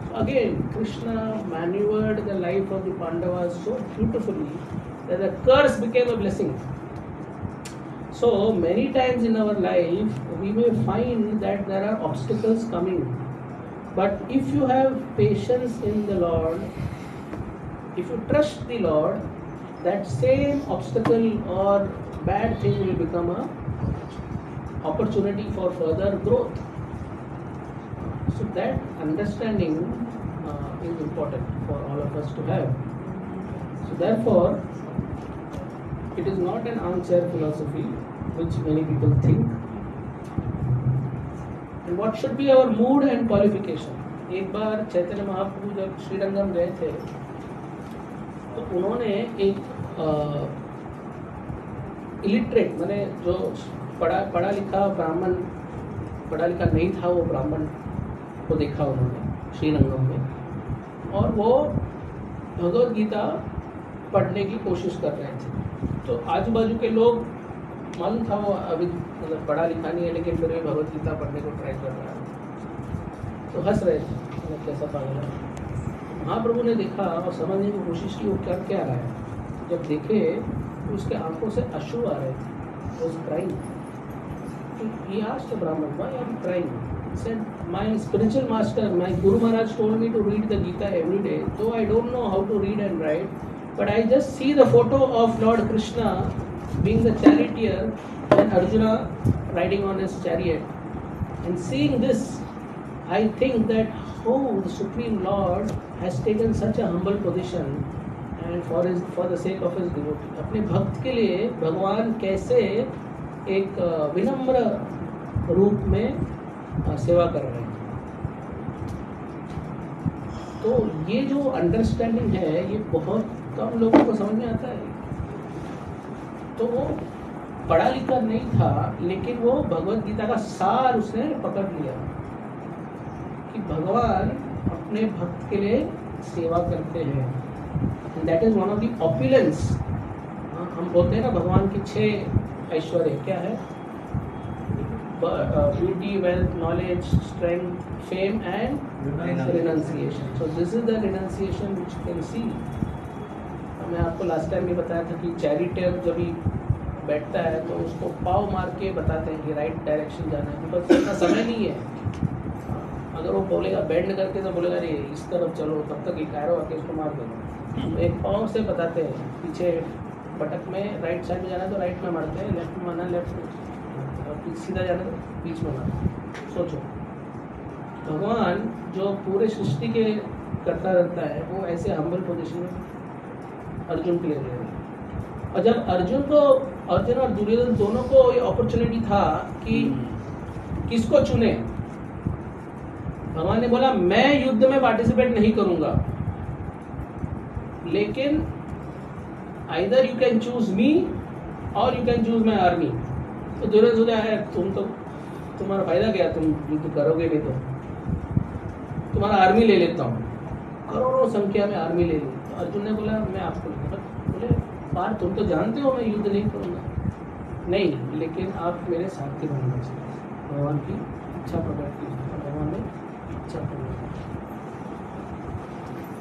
Speaker 1: So again, Krishna maneuvered the life of the Pandavas so beautifully that the curse became a blessing. So many times in our life, we may find that there are obstacles coming. But if you have patience in the Lord, if you trust the Lord, that same obstacle or bad thing will become a opportunity for further growth. So that understanding is important for all of us to have. So therefore, it is not an armchair philosophy which many people think. And what should be our mood and qualification? एक बार चैतन्य महाप्रभु जब श्रीरंगम गए थे, तो उन्होंने एक illiterate, माने जो पढ़ा लिखा ब्राह्मण, पढ़ा लिखा नहीं था वो ब्राह्मण को देखा उन्होंने श्रीरंगम में, और वो भगवद गीता पढ़ने की कोशिश कर रहे थे। तो आजू बाजू के लोग, मालूम था वो अभी मतलब पढ़ा लिखा नहीं है, लेकिन फिर भी भगवद गीता पढ़ने को ट्राई कर रहा है, तो हंस रहे थे, मतलब कैसा पागल है। महाप्रभु ने देखा और समझने की कोशिश की वो कर क्या रहा है। जब देखे तो उसके आंखों से अश्रु आ रहे थे, was crying. He asked the Brahman, why are you crying? He said, my spiritual master, my Guru Maharaj told me to read the Gita every day, though I don't know how to read and write, but I just see the photo of Lord Krishna being the charioteer and Arjuna riding on his chariot. And seeing this, I think that how the Supreme Lord has taken such a humble position and for the sake of his devotee. अपने भक्त के लिए भगवान कैसे एक विनम्र रूप में सेवा कर रहे हैं। तो ये जो अंडरस्टैंडिंग है, ये बहुत कम लोगों को समझ में आता है। तो वो पढ़ा लिखा नहीं था, लेकिन वो भगवद गीता का सार उसने पकड़ लिया कि भगवान अपने भक्त के लिए सेवा करते हैं। That is one of the opulence. हम बोलते हैं ना भगवान की 6 ऐश्वर्य क्या है? Beauty, wealth, knowledge, strength, fame and renunciation. So this is the renunciation which you can सी। मैं आपको लास्ट टाइम भी बताया था कि चैरिटियर जब भी बैठता है तो उसको पाव मार के बताते हैं कि राइट डायरेक्शन जाना है, बिकॉज इतना समय नहीं है। अगर वो बोलेगा बेंड करके तो बोलेगा अरे इस तरफ चलो, तब तक एक एरो आके उसको मार देगा। तो एक पाँव से बताते हैं, पीछे पटक में राइट साइड में जाना है तो राइट में मारते हैं, लेफ्ट में मारना है लेफ्ट में, और सीधा जाना है तो बीच में मारना। सोचो, भगवान जो पूरे सृष्टि के करता रहता है, वो ऐसे हम्बल पोजिशन में अर्जुन के लिए दे रहे हैं। और जब अर्जुन और दुर्योधन दोनों को ये अपॉर्चुनिटी था कि किसको चुने, भगवान ने बोला मैं युद्ध में पार्टिसिपेट नहीं करूंगा, लेकिन आइदर यू कैन चूज मी और you can choose my army. तो दुर्योधन सोचा है तुम्हारा फायदा क्या, तुम युद्ध करोगे नहीं तो तुम्हारा आर्मी ले लेता हूँ। करोड़ों संख्या में आर्मी ले ली। तो अर्जुन ने बोला मैं आपको बोले पार तुम तो जानते हो मैं युद्ध नहीं करूँगा। नहीं, लेकिन आप मेरे साथी बनना चाहिए। भगवान की इच्छा प्रकट की, भगवान ने इच्छा प्रकट।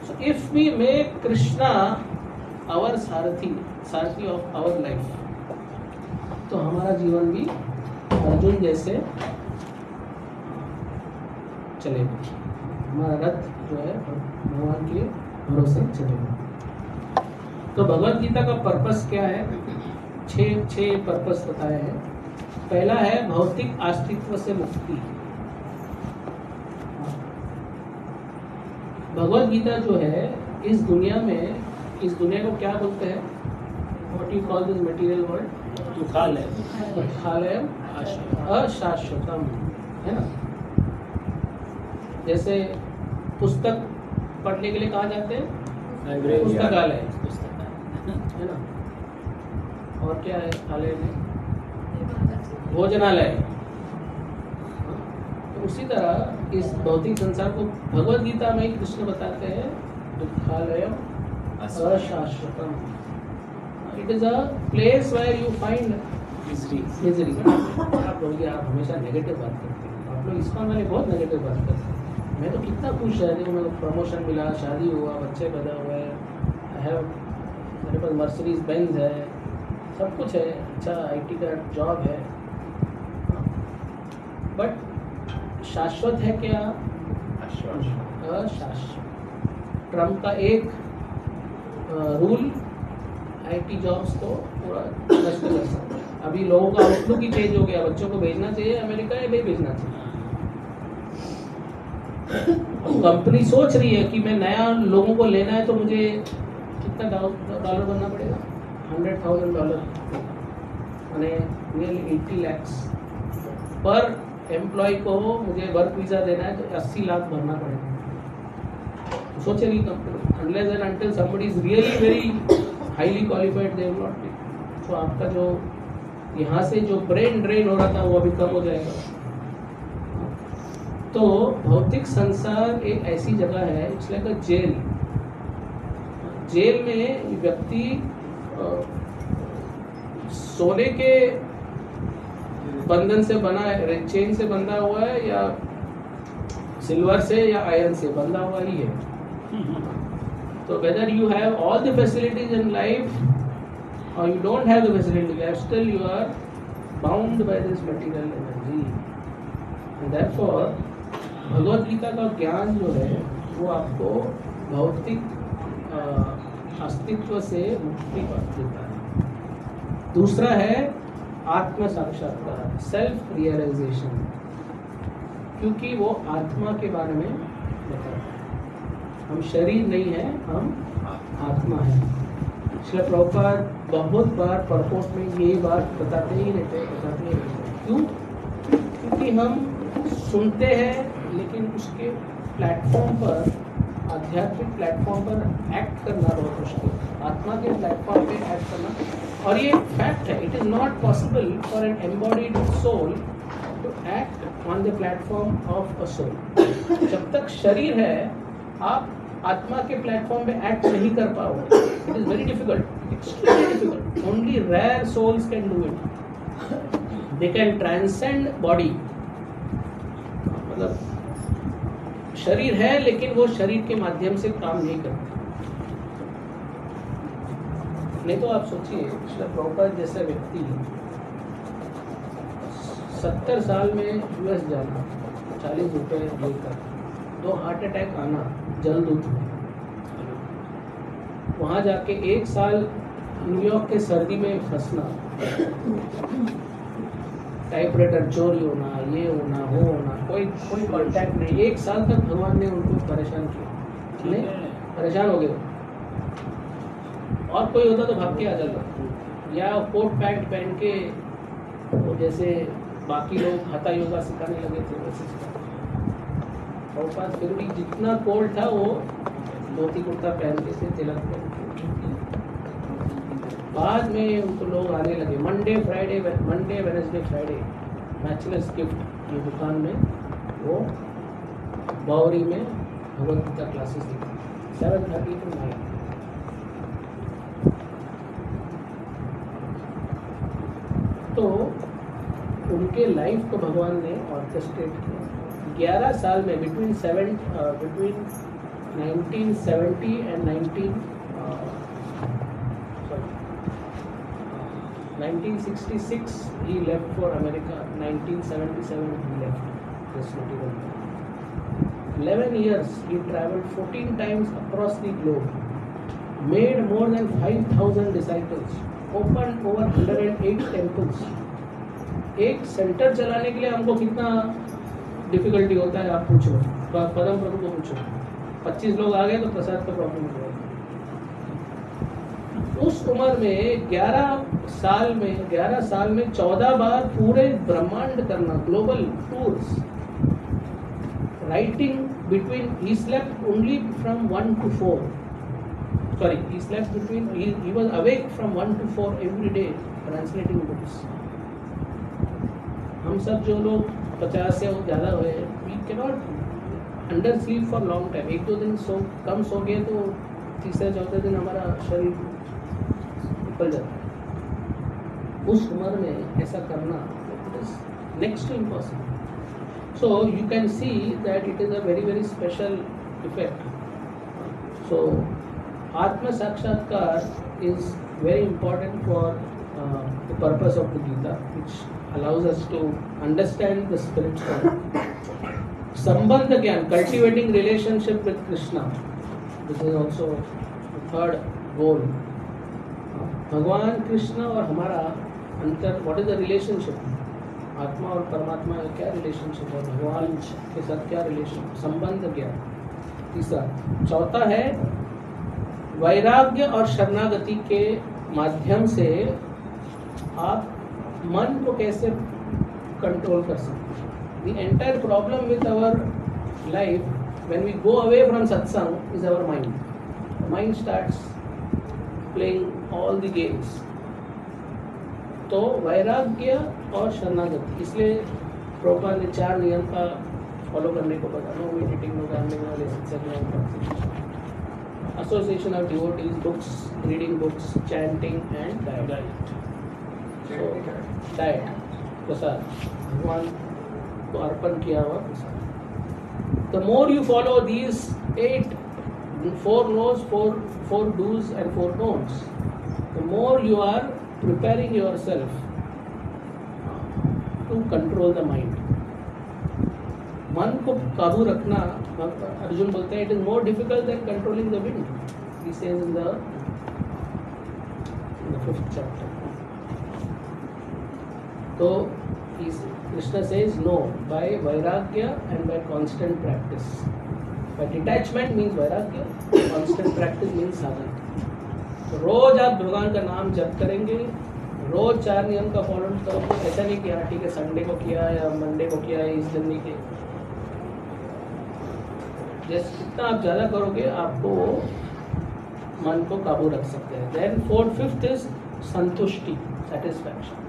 Speaker 1: So if we make Krishna our Sarathi of our life, तो हमारा जीवन भी अर्जुन जैसे चलेगा। हमारा रथ जो है भगवान के भरोसे चलेगा। तो भगवद गीता का पर्पस क्या है? 6 पर्पस बताए हैं। पहला है भौतिक अस्तित्व से मुक्ति। भगवद गीता जो है इस दुनिया को क्या बोलते हैं? What you call this material world? दुखालयम अशाश्वतम, है ना। जैसे पुस्तक पढ़ने के लिए कहाँ जाते हैं? पुस्तकालय है ना, और क्या है आलय में, भोजनालय। तो उसी तरह इस भौतिक संसार को भगवद गीता में कृष्ण बताते हैं दुखालय अशाश्वतम। It is a place where you find misery. आप लोग हमेशा नेगेटिव बात करते हैं, आप लोग इस्कॉन वाले बहुत नेगेटिव बात करते हैं। मैं तो कितना खुश है, देखो मेरे को प्रमोशन मिला, शादी हुआ, बच्चे पैदा हुए, मेरे पास मर्सिडीज बेंज है, सब कुछ है, अच्छा आईटी का जॉब है, बट शाश्वत है क्या? अशाश्वत। ट्रम्प का एक रूल आईटी जॉब्स को पूरा नष्ट कर सकता है। अभी लोगों का आउटलुक ही चेंज हो गया, बच्चों को भेजना चाहिए अमेरिका या नहीं भेजना चाहिए। कंपनी सोच रही है कि मैं नया लोगों को लेना है तो मुझे कितना डॉलर बनना पड़ेगा, $100,000 यानी नियरली 80 lakhs पर एम्प्लॉय को मुझे वर्क वीज़ा देना है तो 80 लाख भरना पड़ेगा। सोचेगी company, unless and until somebody is really very highly qualified they will not take. तो आपका जो यहाँ से जो ब्रेन ड्रेन हो रहा था वो अभी कम हो जाएगा। तो भौतिक संसार एक ऐसी जगह है, it's like a jail. Jail में व्यक्ति सोने के बंधन से बना है, चेन से बंधा हुआ है, या सिल्वर से या आयरन से बंधा हुआ ही है। तो whether you have all the facilities in life और you don't have the facility in life, still you are bound by this material energy. And therefore Bhagavad Gita का ज्ञान जो है वो आपको भौतिक अस्तित्व से मुक्ति देता है। दूसरा है आत्म साक्षात्कार, सेल्फ रियलाइजेशन, क्योंकि वो आत्मा के बारे में बताता है। हम शरीर नहीं है, हम आत्मा है। श्रील प्रभुपाद बहुत बार परपोस्ट में यही बात बताते ही रहते हैं। क्यों? क्योंकि हम सुनते हैं लेकिन उसके प्लेटफॉर्म पर, आध्यात्मिक प्लेटफॉर्म पर एक्ट करना बहुत मुश्किल, आत्मा के प्लेटफॉर्म पे एक्ट करना। और ये फैक्ट है, it is not possible for an embodied soul to act on the platform of a soul. जब तक शरीर है आप आत्मा के प्लेटफॉर्म पे एक्ट नहीं कर पाओगे। It is very difficult, extremely difficult. Only rare souls can do it. They can transcend body, मतलब शरीर है लेकिन वो शरीर के माध्यम से काम नहीं करता। नहीं तो आप सोचिए, श्रील प्रभुपाद जैसा व्यक्ति 70 साल में यूएस जाना, 40 रुपए लेकर, 2 हार्ट अटैक आना, जलदूत में, वहां जाके 1 साल न्यूयॉर्क के सर्दी में फंसना, टाइपराइटर चोरी होना, ये होना, वो होना, कोई कांटेक्ट नहीं। 1 साल तक भगवान ने उनको परेशान किया, नहीं परेशान हो गए। और कोई होता तो भाग के आ जाता, या कोट पैंट पहन के वो जैसे बाकी लोग हथा योगा सिखाने लगे थे वैसे सिखाते। और पास फिर भी जितना कोल्ड था वो धोती कुर्ता पहनते थे, तिलक पहन के। बाद में उनको लोग आने लगे, Monday Wednesday Friday matchless gift ये दुकान में, वो बावरी में भगवद गीता क्लासेस दी 7:30 to 9। तो उनके लाइफ को भगवान ने ऑर्केस्ट्रेट किया 11 साल में, between 1970 and 1966 he left for America. 1977 he left this material. 11 years he traveled 14 times across the globe, made more than 5,000 disciples, opened over 108 temples. एक सेंटर चलाने के लिए हमको कितना डिफिकल्टी होता है आप पूछो, पदम प्रभु को पूछो। 25 लोग आ गए तो प्रसाद का प्रॉब्लम हो गया। उस उम्र में 11 साल में 14 बार पूरे ब्रह्मांड करना, global tours, writing between, he slept only from 1 to 4, sorry, he slept between, he was awake from 1 to 4 every day translating books. हम सब जो लोग 50 से ज़्यादा हुए हैं, we cannot under sleep for long time. 1-2 दिन कम सो गए तो तीसरे चौथे दिन हमारा शरीर निकल जाता है. उस उम्र में ऐसा करना it is next to impossible. So you can see that it is a very very special effect. So आत्म साक्षात्कार is very important for the purpose of the Gita, which allows us to understand the spiritual संबंध ज्ञान, cultivating relationship with Krishna. This is also third goal. भगवान कृष्ण और हमारा अंतर, what is the relationship? आत्मा और परमात्मा का क्या रिलेशनशिप है, भगवान के साथ क्या रिलेशन, संबंध ज्ञान. तीसरा. चौथा है वैराग्य और शरणागति के माध्यम से आप मन को कैसे कंट्रोल कर सकते हैं. The entire problem with our life when we go away from satsang is our mind. The mind starts playing all the games. तो वैराग्य और शरणागति, इसलिए प्रभुपाद ने 4 नियम का फॉलो करने को बताया. No meditating, no gambling, no relationship, association of devotees, books, reading books, chanting and diet. So diet, prasad, भगवान को अर्पण किया हुआ prasad. The more you follow these 4 no's, 4 do's and 4 don'ts, the more you are preparing yourself to control the mind. मन को काबू रखना, अर्जुन बोलते हैं, it is more difficult than controlling the wind. He says in the 5th chapter. तो Krishna says no, by vairagya and by constant practice. By detachment means vairagya, constant practice means sadhana. तो रोज आप भगवान का नाम जप करेंगे, रोज 4 नियम का फॉलो करोगे. ऐसा नहीं कि हाँ ठीक है संडे को किया या मंडे को किया, इस दिन नहीं किया. जैसे जितना आप ज़्यादा करोगे आपको मन को काबू रख सकते हैं. देन 4th 5th इज संतुष्टि, satisfaction.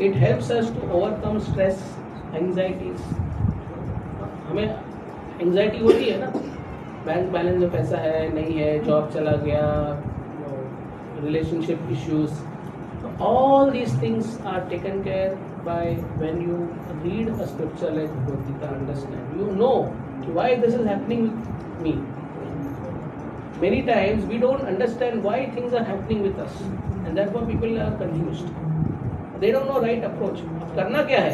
Speaker 1: It helps us to overcome stress, anxieties. हमें एंजाइटी होती है ना, बैंक बैलेंस में पैसा है नहीं है, जॉब चला गया, relationship issues. All these things are taken care by when you read a scripture like Bhagavad Gita, understand. You know why this is happening with me. Many times we don't understand why things are happening with us, and therefore people are confused. They don't know right approach. अब करना क्या है?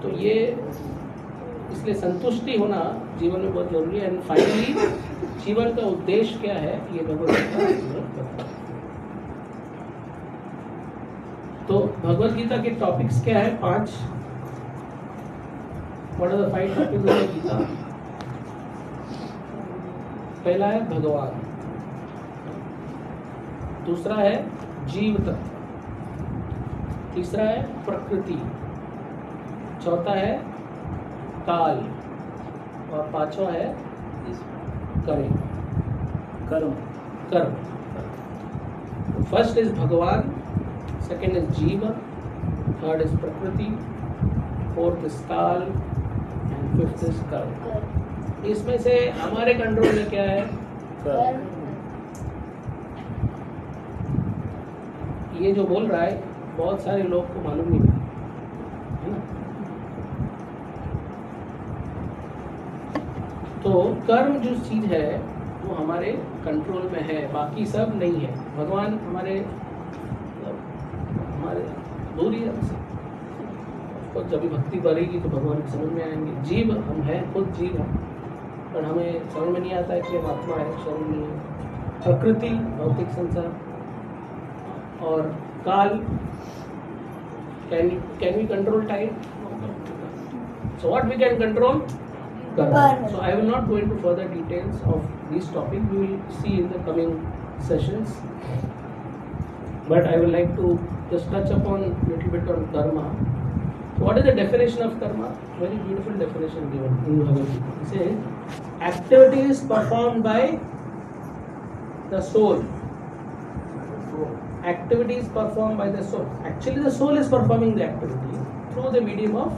Speaker 1: तो ये इसलिए संतुष्टि होना जीवन में बहुत जरूरी है. एंड फाइनली जीवन का उद्देश्य क्या है, ये भगवद गीता. तो भगवद गीता के टॉपिक्स क्या है? 5. What are the 5 topics of Gita? पहला है भगवान, दूसरा है जीव तत्व, तीसरा है प्रकृति, चौथा है काल, और 5वां है कर्म. फर्स्ट इज भगवान, सेकेंड इज जीव, थर्ड इज प्रकृति, 4th इज काल एंड 5th इज कर्म. इसमें से हमारे कंट्रोल में क्या है? ये जो बोल रहा है बहुत सारे लोग को मालूम नहीं है ना. तो कर्म जो चीज है वो हमारे कंट्रोल में है, बाकी सब नहीं है. भगवान हमारे दूर ही हमसे. तो जब भी भक्ति बढ़ेगी तो भगवान की समझ में आएंगे. जीव हम हैं, खुद जीव हैं, पर हमें समझ में नहीं आता है कि हम आत्मा है, शरीर नहीं है. प्रकृति भौतिक संसार, और काल, can we control time? So what we can control? Karma. So I will not go into further details of this topic. We will see in the coming sessions. But I would like to just touch upon little bit on karma. What is the definition of karma? Very beautiful definition given in Bhagavad Gita. It says, activities performed by the soul. Activities performed by the soul. Actually, the soul is performing the activity through the medium of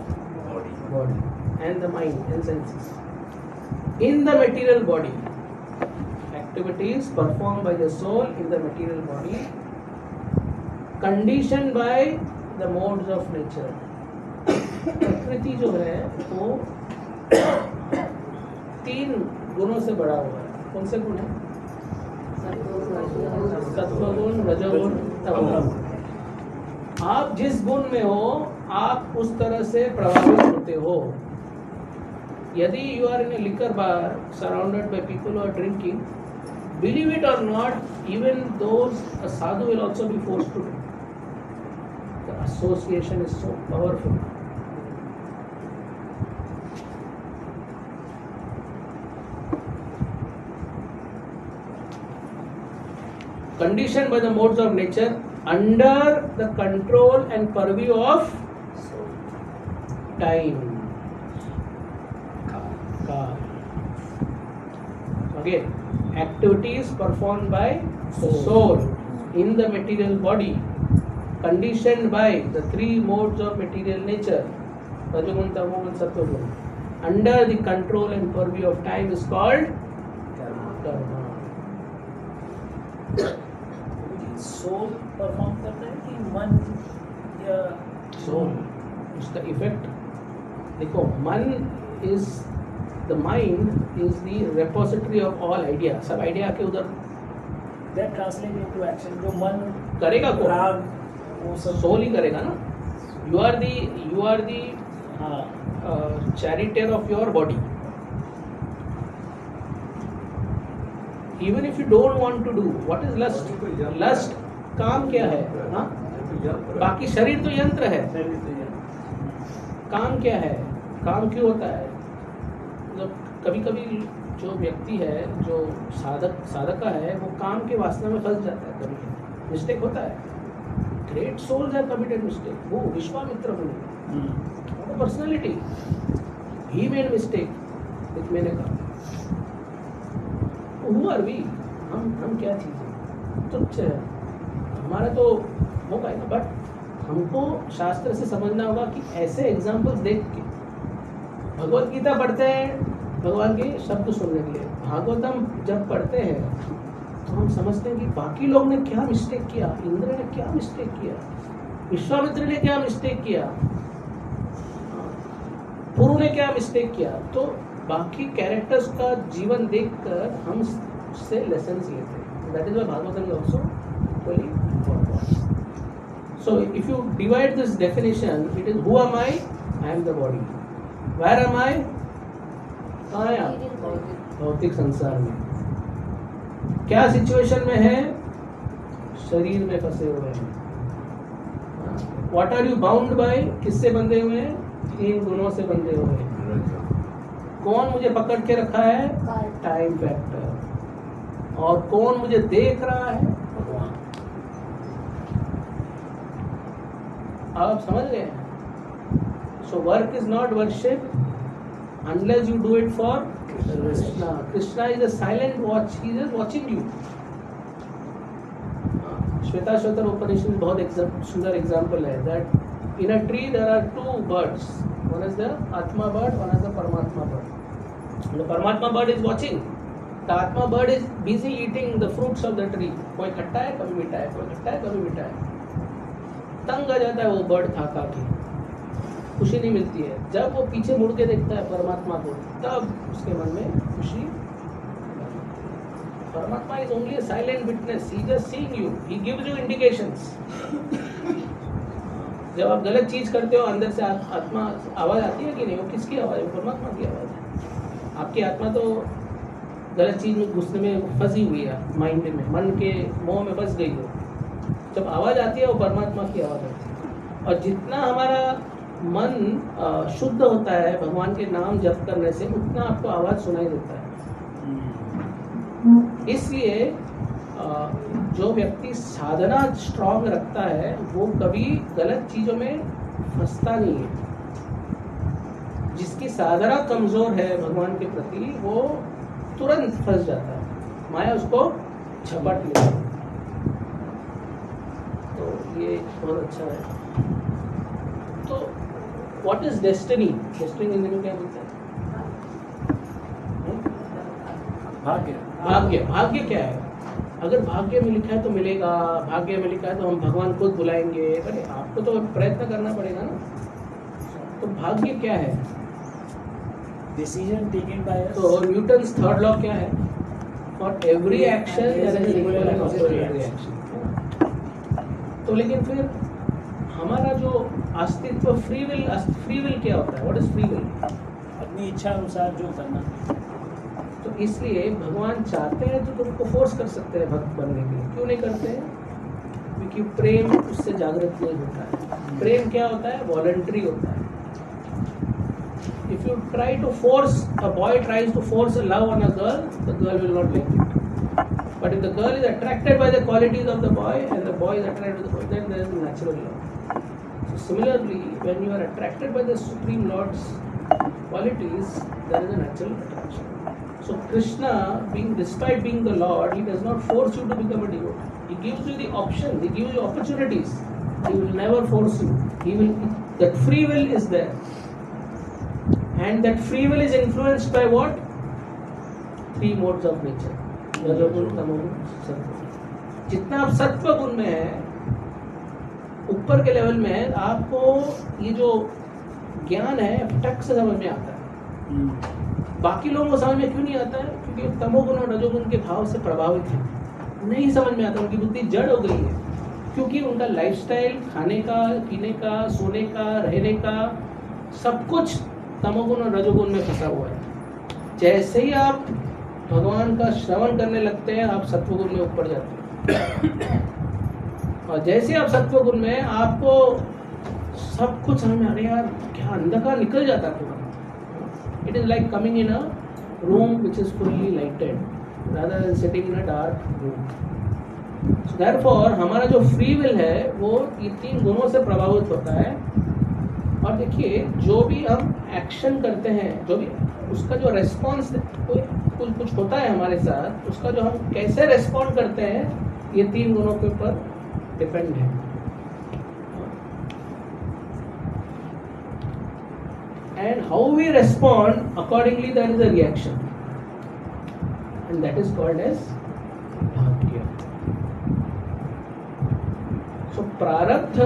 Speaker 1: body and the mind and senses. In the material body, activities performed by the soul in the material body, conditioned by the modes of nature. प्रकृति जो है वो 3 गुणों से बड़ा हुआ है. कौन से गुण है? सत्वगुण, रजोगुण, तमोगुण. आप जिस गुण में हो आप उस तरह से प्रभावित होते हो. यदि you are in a liquor bar surrounded by people who are drinking, believe it or not, even those a sadhu will also be forced to drink. The association is so powerful. Conditioned by the modes of nature under the control and purview of time. Again, activities performed by the soul in the material body, conditioned by the 3 modes of material nature, Rajagun, Tamogun, Sattvagun, under the control and purview of time is called karma.
Speaker 5: Soul perform करता है कि मन या
Speaker 1: soul उसका effect देखो. मन is the mind is the repository of all idea. सब idea के उधर
Speaker 5: दैट ट्रांसलेट इनटू एक्शन. जो मन
Speaker 1: करेगा कौन?
Speaker 5: राग वो सब
Speaker 1: सोल ही करेगा ना. You are the charioteer of your body. Even if you don't want to do, what is lust? Lust काम क्या है? हाँ? बाकी शरीर तो यंत्र है. काम क्या है? काम क्यों होता है? मतलब कभी-कभी जो व्यक्ति है, जो साधका है, वो काम के वासना में फंस जाता है. कभी मिस्टेक होता है. Great souls have committed mistake. वो विश्वामित्र मुनि, वो पर्सनालिटी, ही मेड मिस्टेक. मैंने कहा Who are we? हम क्या चीज़ है? तुच्छ है. हमारा तो हो पाएगा. बट हमको शास्त्र से समझना होगा कि ऐसे एग्जाम्पल्स देख के भगवत गीता पढ़ते हैं भगवान के शब्द सुनने के लिए. भागवतम जब पढ़ते हैं तो हम समझते हैं कि बाकी लोग ने क्या मिस्टेक किया, इंद्र ने क्या मिस्टेक किया, विश्वामित्र ने क्या मिस्टेक किया, पुरु ने क्या मिस्टेक किया. तो बाकी कैरेक्टर्स का जीवन देखकर हम उससे लेसन्स लेते हैं. That is why Bhagavatam is also equally important. So if you divide this definition, it is who am I am the body. Where am I? कहाँ है आप? भौतिक संसार में. क्या सिचुएशन में है? शरीर में फंसे हुए हैं. What are you bound by? किससे बंधे हुए हैं? 3 गुणों से बंधे हुए हैं. कौन मुझे पकड़ के रखा है? Time factor. और कौन मुझे देख रहा है? भगवान. आप समझ गए? So work is not worship unless you do it for Krishna. Krishna is a silent watch. He is watching you. Shvetashvatara Upanishad बहुत सुंदर एग्जाम्पल है. That in a tree there are 2 birds. One is the Atma bird, one is the Paramatma bird. The Paramatma bird is watching. The Atma bird is busy eating the fruits of the tree. कोई खट्टा है, कभी मीठा है, कोई खट्टा है, कभी मीठा है. तंग आ जाता है वो बर्ड खा के. खुशी नहीं मिलती है. जब वो पीछे मुड़ के देखता है परमात्मा को, तब उसके मन में खुशी. परमात्मा is only a silent witness. He just seeing you. He gives you indications. जब आप गलत चीज करते हो, अंदर से आत्मा आवाज आती है कि नहीं? वो किसकी आवाज है? परमात्मा की आवाज है. आपकी आत्मा तो गलत चीज में घुसने में फंसी हुई है, माइंड में, मन के मोह में फंस गई हो. जब आवाज आती है वो परमात्मा की आवाज आती है. और जितना हमारा मन शुद्ध होता है भगवान के नाम जप करने से, उतना आपको आवाज सुनाई देता है. इसलिए जो व्यक्ति साधना स्ट्रांग रखता है वो कभी गलत चीजों में फंसता नहीं है. साधना कमजोर है भगवान के प्रति, वो तुरंत फंस जाता है, माया उसको झपट लेती है। तो ये बहुत अच्छा है। तो what is destiny? Destiny Hindi में क्या बोलते हैं?
Speaker 5: भाग्य।
Speaker 1: भाग्य। भाग्य क्या है? अगर भाग्य में लिखा है तो मिलेगा, भाग्य में लिखा है तो हम भगवान खुद बुलाएंगे, अरे आपको तो प्रयत्न करना पड़ेगा ना। तो भाग्य क्या है?
Speaker 5: Decision taken by us.
Speaker 1: तो न्यूटन्स थर्ड लॉ क्या है? For every action there is equal and opposite reaction. तो लेकिन फिर हमारा जो अस्तित्व फ्री विल क्या होता है? What is free will?
Speaker 5: अपनी इच्छा अनुसार जो करना।
Speaker 1: तो इसलिए भगवान चाहते हैं तो तुमको फोर्स कर सकते हैं भक्त बनने के लिए, क्यों नहीं करते हैं? क्योंकि प्रेम उससे जागृत नहीं होता है। प्रेम क्या होता है? वॉलंटरी होता है। If you try to force, a boy tries to force a love on a girl, the girl will not like it. But if the girl is attracted by the qualities of the boy and the boy is attracted to the boy, then there is natural love. So similarly, when you are attracted by the Supreme Lord's qualities, there is a natural attraction. So Krishna, despite being the Lord, he does not force you to become a devotee. He gives you the option, he gives you opportunities. He will never force you. That free will is there. And that free will is influenced by what? Three modes of nature. रजोगुण, तमोगुण, सत्वगुण। जितना आप सत्व गुण में है, ऊपर के लेवल में, आपको ये जो ज्ञान है टक से समझ में आता है। बाकी लोगों को समझ में क्यों नहीं आता है? क्योंकि तमोगुण और रजोगुण के भाव से प्रभावित है, नहीं समझ में आता, उनकी बुद्धि जड़ हो गई है। क्योंकि उनका लाइफस्टाइल, खाने का, पीने का, सोने का, रहने का, सब कुछ तमोगुण और रजोगुण में फंसा हुआ है। जैसे ही आप भगवान का श्रवण करने लगते हैं, आप सत्वगुण में ऊपर जाते हैं। और जैसे आप सत्वगुण में, आपको सब कुछ समझ में आ रहा है, यार क्या अंधकार निकल जाता है पूरा। It is like coming in a room which is fully lighted rather than sitting in a dark room. So therefore हमारा जो फ्री विल है वो ये तीन गुणों से प्रभावित होता है। और देखिए, जो भी हम एक्शन करते हैं, जो भी उसका जो रेस्पॉन्स कुछ होता है हमारे साथ, उसका जो हम कैसे रेस्पॉन्ड करते हैं, ये तीन गुणों के ऊपर डिपेंड है। And how we respond accordingly, that is a reaction, and that is called as bhagya. So prarabdha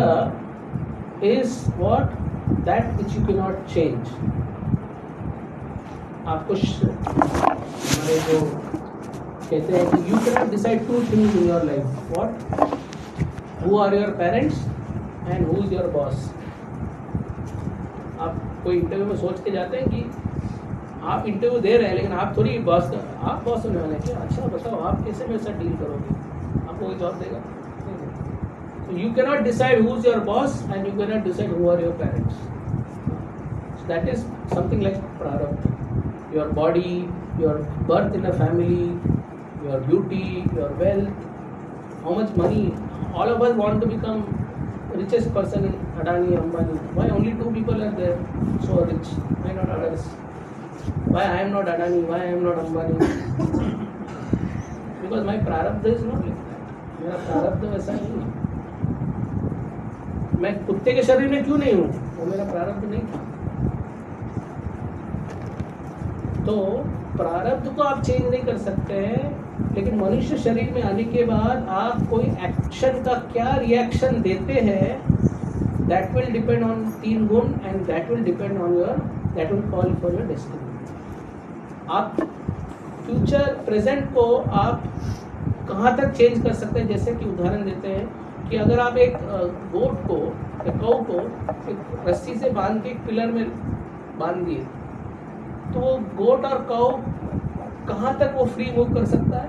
Speaker 1: is what? That which you cannot change. आपको हमारे जो कहते हैं कि you cannot decide two things in your life. What? Who are your parents and who is your boss? आप कोई interview में सोच के जाते हैं कि आप इंटरव्यू दे रहे हैं, लेकिन आप थोड़ी बॉस होने वाले हैं क्या? अच्छा बताओ, आप कैसे मेरे साथ डील करोगे? आपको कोई जॉब देगा? So you cannot decide who is your boss and you cannot decide who are your parents. So that is something like prarabdha. Your body, your birth in a family, your beauty, your wealth, how much money. All of us want to become richest person in Adani, Ambani. Why only two people are there so rich? Why not others? Why I am not Adani? Why I am not Ambani? Because my prarabdha is not like that. मेरा प्रारब्ध वैसा नहीं है। मैं कुत्ते के शरीर में क्यों नहीं हूं? वो मेरा प्रारब्ध नहीं था। तो प्रारब्ध को आप चेंज नहीं कर सकते हैं, लेकिन मनुष्य शरीर में आने के बाद आप कोई एक्शन का क्या रिएक्शन देते हैं, दैट विल डिपेंड ऑन तीन गुण, and that will depend on your, that will call for your destiny. आप फ्यूचर प्रेजेंट को आप कहाँ तक चेंज कर सकते हैं? जैसे कि उदाहरण देते हैं कि अगर आप एक गोट को, एक कौ को एक रस्सी से बांध के एक पिलर में बांध दिए, तो वो गोट और कौ कहाँ तक वो फ्री मूव कर सकता है?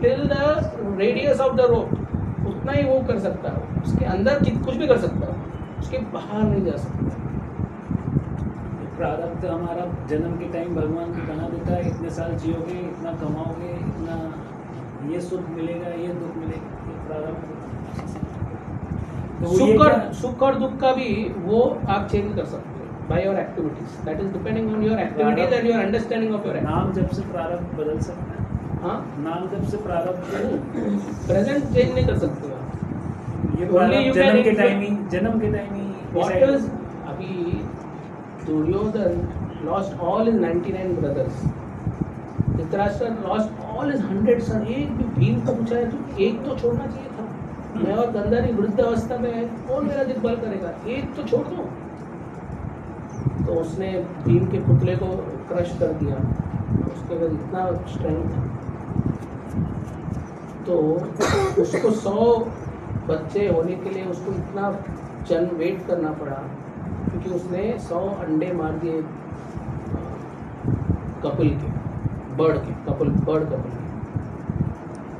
Speaker 1: Till the radius of the rope, उतना ही मूव कर सकता है। उसके अंदर कुछ भी कर सकता है, उसके बाहर नहीं जा सकता।
Speaker 5: प्रारब्ध हमारा जन्म के टाइम भगवान को बना देता है, इतने साल जियोगे, इतना कमाओगे, इतना ये सुख मिलेगा, ये दुख मिलेगा, ये प्रारब्ध। तो
Speaker 1: सुख और दुख का भी वो आप चेंज कर सकते हैं। by your activities. That is depending on your activities and your understanding of your activities.
Speaker 5: नाम जब से प्रारब्ध बदल सकता है,
Speaker 1: हाँ,
Speaker 5: नाम जब से प्रारब्ध
Speaker 1: प्रेजेंट चेंज नहीं कर सकते आप।
Speaker 5: ये
Speaker 1: Only you
Speaker 5: प्रारब्ध
Speaker 1: can
Speaker 5: जन्म के टाइम ही
Speaker 1: What is अभी Duryodhan lost all his 99 brothers. Dhritarashtra lost all his 100 sons. एक भी भीम को पूछा है तो एक तो छोड़ना चाहिए था। मैं और गंधारी वृद्ध अवस्था में है, कौन मेरा दिग्बल करेगा, एक तो छोड़ दो। तो उसने भीम के पुतले को क्रश कर दिया, उसके बाद इतना स्ट्रेंथ था तो उसको 100 बच्चे होने के लिए उसको इतना जन्म वेट करना पड़ा, क्योंकि उसने 100 अंडे मार दिए कपिल के, बर्ड कपिल के।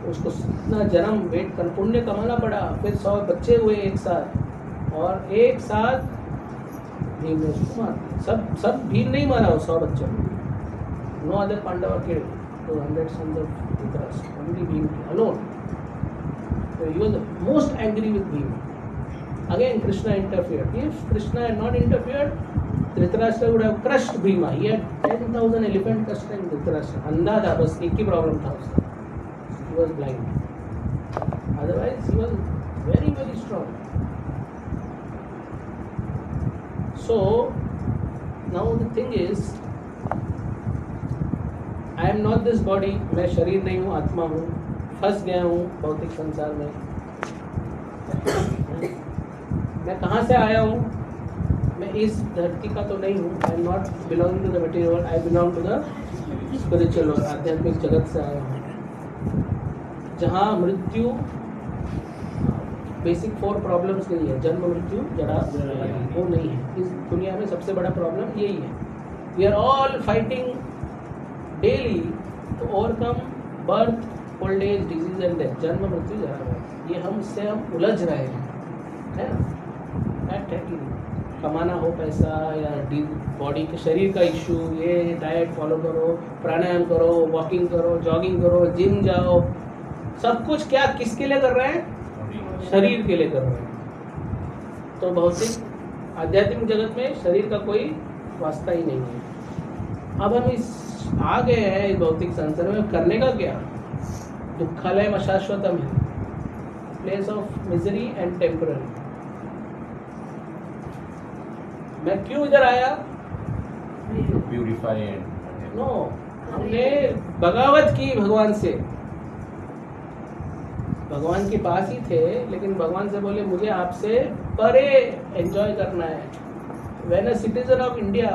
Speaker 1: उसको इतना जन्म वेट कर पुण्य कमाना पड़ा, फिर 100 बच्चे हुए एक साथ, और एक साथ भीम ने उसको मार दिया। सब भीम नहीं मारा वो 100 बच्चों को। नो अदर पांडवा के 200 sons of Dhritarashtra, only Bhim alone. So he was most angry with Bhim. Again Krishna interfered. If Krishna had not interfered, Dhritarashtra would have crushed Bhima. He had 10,000 elephant crushed in Dhritarashtra. अंधा था, बस एक ही problem था उसका, he was blind. Otherwise he was very very strong. So now the thing is, I am not this body. मैं शरीर नहीं हूँ, आत्मा हूँ, फंस गया हूँ भौतिक संसार में। मैं कहाँ से आया हूँ? मैं इस धरती का तो नहीं हूँ। I am not belonging to the material world. I belong to the spiritual world, आध्यात्मिक जगत से आया हूँ, जहाँ मृत्यु बेसिक 4 प्रॉब्लम्स नहीं है, जन्म मृत्यु जरा वो नहीं है। इस दुनिया में सबसे बड़ा प्रॉब्लम यही है। We are all fighting daily to overcome birth, old age, disease and death, जन्म मृत्यु जरा, ये इससे हम उलझ रहे हैं, है ना? फैक्ट है कि नहीं? कमाना हो पैसा या बॉडी के शरीर का इश्यू, ये डाइट फॉलो करो, प्राणायाम करो, वॉकिंग करो, जॉगिंग करो, जिम जाओ, सब कुछ क्या किसके लिए कर रहे हैं? शरीर के लिए कर रहे हैं। तो भौतिक आध्यात्मिक जगत में शरीर का कोई वास्ता ही नहीं है। अब हम इस आ गए हैं इस भौतिक संसार में, करने का क्या? दुखालय अशाश्वतम है, place of misery and temporary. मैं क्यों इधर आया?
Speaker 4: Purify and
Speaker 1: नो, हमने बगावत की भगवान से। भगवान के पास ही थे, लेकिन भगवान से बोले मुझे आपसे परे एंजॉय करना है। When a citizen of India,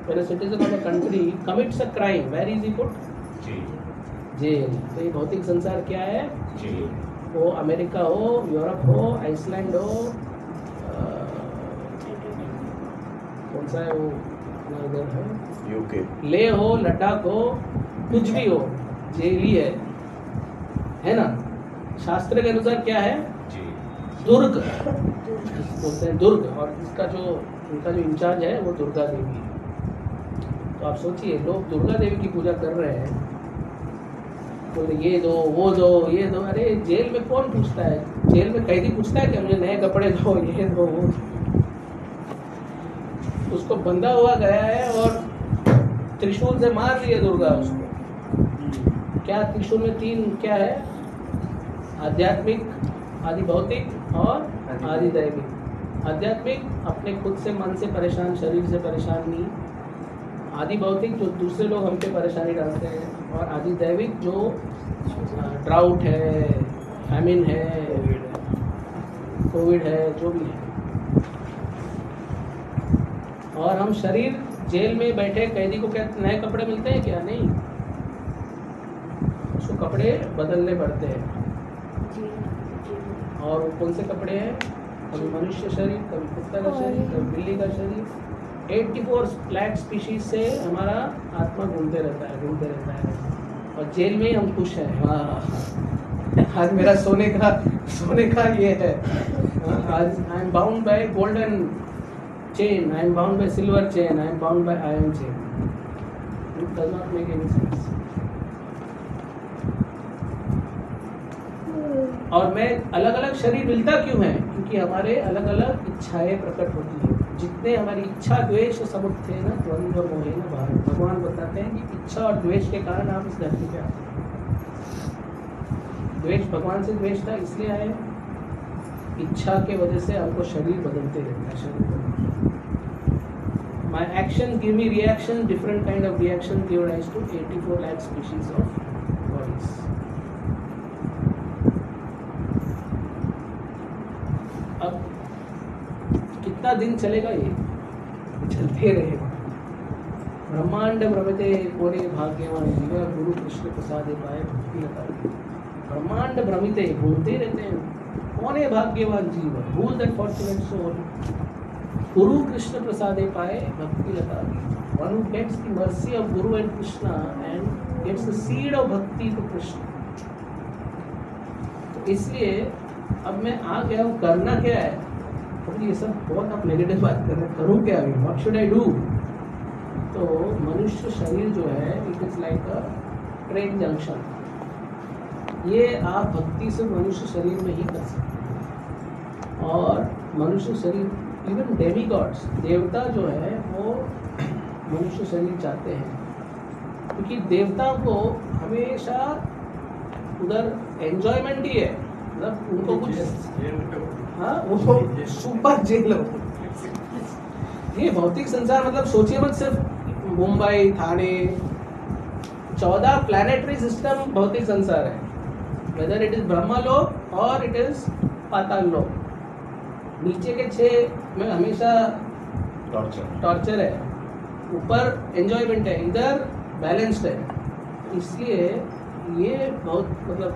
Speaker 1: when a citizen of a country commits a crime, where is he put? Jail. तो ये भौतिक संसार क्या है? वो अमेरिका हो, यूरोप हो, आइसलैंड हो, कौन सा है वो इधर है,
Speaker 4: UK.
Speaker 1: ले हो, लद्दाख हो, कुछ भी हो, जेल ही है ना? शास्त्र के अनुसार क्या है? दुर्ग बोलते हैं, दुर्ग। और इनका जो इंचार्ज है वो दुर्गा देवी है। तो आप सोचिए, लोग दुर्गा देवी की पूजा कर रहे हैं, बोले ये दो, वो दो, ये दो। अरे जेल में कौन पूछता है? जेल में कैदी पूछता है कि मुझे नए कपड़े दो, ये दो, वो दो। उसको बंधा हुआ गया है और त्रिशूल से मार दिया दुर्गा उसको। क्या त्रिशूल में 3 क्या है? आध्यात्मिक, आदि भौतिक और आदि दैविक। आध्यात्मिक अपने खुद से, मन से परेशान, शरीर से परेशान नहीं। आदि भौतिक जो दूसरे लोग हम पे परेशानी डालते हैं, और आदि दैविक जो ड्राउट है, फैमिन है, कोविड है, जो भी है। और हम शरीर, जेल में बैठे कैदी को क्या नए कपड़े मिलते हैं क्या? नहीं, उसको कपड़े बदलने पड़ते हैं। और वो कौन से कपड़े हैं? कभी मनुष्य शरीर, कभी कुत्ता का शरीर, कभी बिल्ली का शरीर। 84 फ्लैट स्पीशीज से हमारा आत्मा घूमते रहता है। और जेल में ही हम खुश हैं। हाँ, आज मेरा सोने का ये है। आज I am bound by golden chain, I am bound by silver chain, I am bound by iron chain. It does not make any sense. और मैं अलग अलग शरीर मिलता क्यों है? क्योंकि हमारे अलग अलग इच्छाएं प्रकट होती है। जितने हमारी इच्छा द्वेष समुत्थे न द्वंद्व मोहे न भारत, भगवान बताते हैं कि इच्छा और द्वेष के कारण आप इस धरती पे आते हैं। द्वेष भगवान से द्वेष था इसलिए आए, इच्छा के वजह से हमको शरीर बदलते रहता है, शरीर बदलते। My actions give me reactions, different kind of reactions give rise to 84 lakh species of bodies. अब कितना दिन चलेगा ये? चलते रहेगा। ब्रह्मांड भ्रमते कोने भाग्यवान जीव गुरु कृष्ण प्रसादे पाए भक्ति लता। ब्रह्मांड भ्रमिते घूमते रहते हैं, कौन है भाग्यवान जीव? Who is that fortunate soul? गुरु कृष्ण प्रसादे पाए भक्ति लता। One who gets the mercy of guru and Krishna and gets the seed of bhakti to Krishna. तो इसलिए अब मैं आ गया हूँ, करना क्या है? तो ये सब बहुत आप नेगेटिव बात कर रहे हैं, करूँ क्या अभी? What should I do? तो मनुष्य शरीर जो है it is like a train junction. ये आप भक्ति से मनुष्य शरीर में ही कर सकते हैं। और मनुष्य शरीर, इवन डेमीगॉड्स, देवता जो है वो मनुष्य शरीर चाहते हैं, क्योंकि देवताओं को हमेशा उधर एंजॉयमेंट ही है, मतलब उनको कुछ, हाँ वो सुपर जेल हो। ये भौतिक संसार मतलब सोचिए मत, सिर्फ मुंबई थाने 14 प्लैनेटरी सिस्टम भौतिक संसार है, वेदर इट इज ब्रह्मलोक और इट इज पाताल लोक। नीचे के 6 में हमेशा टॉर्चर है, ऊपर एंजॉयमेंट है, इधर बैलेंस्ड है। इसलिए ये बहुत मतलब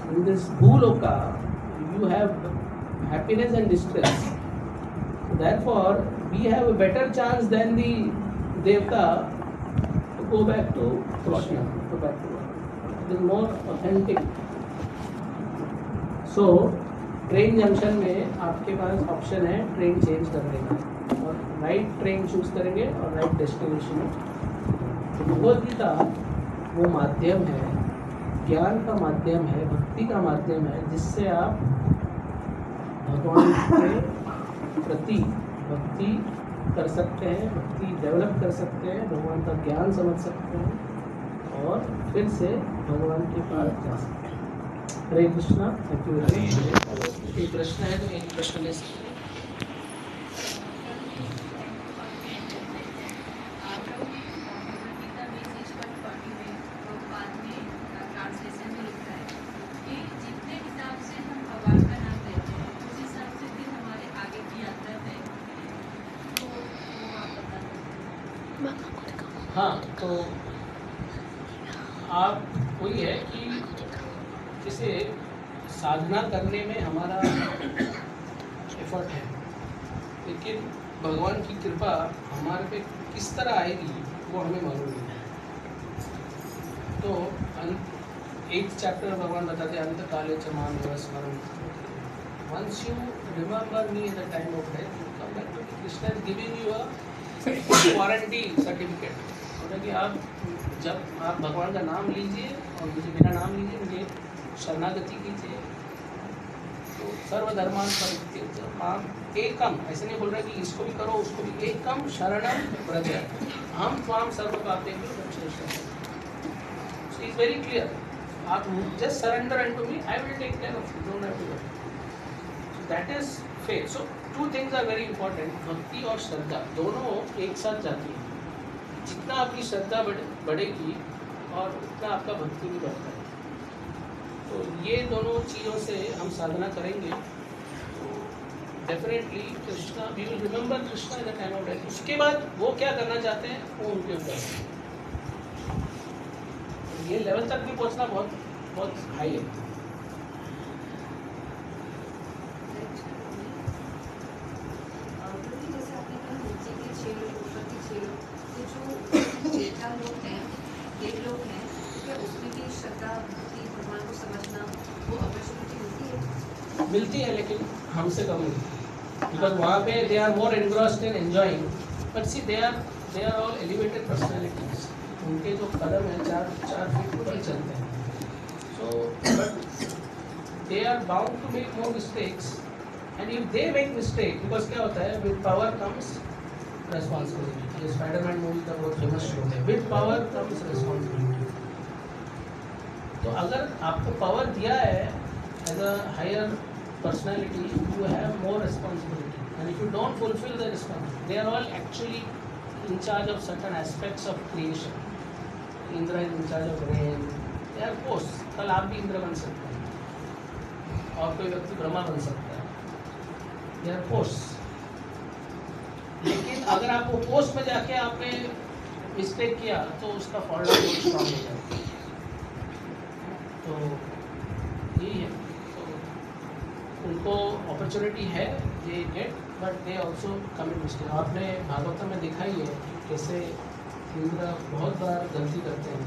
Speaker 1: in this Bhuloka you have happiness and distress, therefore we have a better chance than the devta to go back to Krishna, go back to God. It is more authentic. So train junction में आपके पास option है train change करने का, और right train choose करेंगे और right destination. Bhagavad Gita वो माध्यम है, ज्ञान का माध्यम है, भक्ति का माध्यम है, जिससे आप भगवान के प्रति भक्ति कर सकते हैं, भक्ति डेवलप कर सकते हैं, भगवान का ज्ञान समझ सकते हैं और फिर से भगवान के पास जा सकते हैं। Hare Krishna. Thank you very much. एक प्रश्न है तो एक प्रश्न ले सकते हैं। हाँ, तो आप वही है कि जैसे साधना करने में हमारा एफर्ट है, लेकिन भगवान की कृपा हमारे पे किस तरह आएगी वो हमें मालूम नहीं है। तो 8th चैप्टर भगवान बताते हैं अंत काले च माम स्मरण। Once you remember me at the time of death, you come back to Krishna is giving you a warranty certificate. मतलब कि आप जब आप भगवान का नाम लीजिए और मुझे मेरा नाम लीजिए, मुझे शरणागति कीजिए, तो सर्वधर्मान परित्यज्य माम एकम, ऐसे नहीं बोल रहा कि इसको भी करो उसको भी, एकम शरणम व्रज हम त्वाम सर्व पापेभ्यो मोक्षयिष्यामि। सो इज वेरी क्लियर, आप just surrender and to me, I will take care of you, don't have to worry. So that is faith. So 2 things are very important, भक्ति और श्रद्धा दोनों एक साथ जाती है। जितना आपकी श्रद्धा बढ़ेगी और उतना आपका भक्ति भी बढ़ता है। तो ये दोनों चीज़ों से हम साधना करेंगे तो definitely Krishna, we will remember Krishna in the time of death. उसके बाद वो क्या करना चाहते हैं वो उनके ऊपर है। ये लेवल तक भी पहुंचना बहुत बहुत हाई है। मिलती है लेकिन हमसे कम मिलती है, बिकॉज वहाँ पे they are more engrossed in enjoying, but see they are all elevated personalities. उनके जो कदम है 4 फीट ऊपर चलते हैं। So but they are bound to make more mistakes and if they make mistake, because क्या होता है, विद पावर कम्स रेस्पॉन्सिबिलिटी। ये स्पाइडरमैन मूवी का बहुत फेमस श्लोक है, विद पावर कम्स रेस्पॉन्सिबिलिटी। तो अगर आपको पावर दिया है as a higher personality, you have more responsibility, and if you don't fulfill the responsibility, they are all actually in charge of certain aspects of creation. Indra is in charge of rain, they are posts. कल आप भी इंद्र बन सकते हैं और कोई व्यक्ति ब्रह्मा बन सकता है, they are posts। लेकिन अगर आप वो पोस्ट में जाके आपने मिस्टेक किया तो उसका फॉल्ट बहुत स्ट्रॉन्ग हो जाएगा। तो यही है, उनको अपॉर्चुनिटी है, they get, but they also commit mistake. आपने भागवतम में दिखाई है कैसे इंद्र बहुत बार गलती करते हैं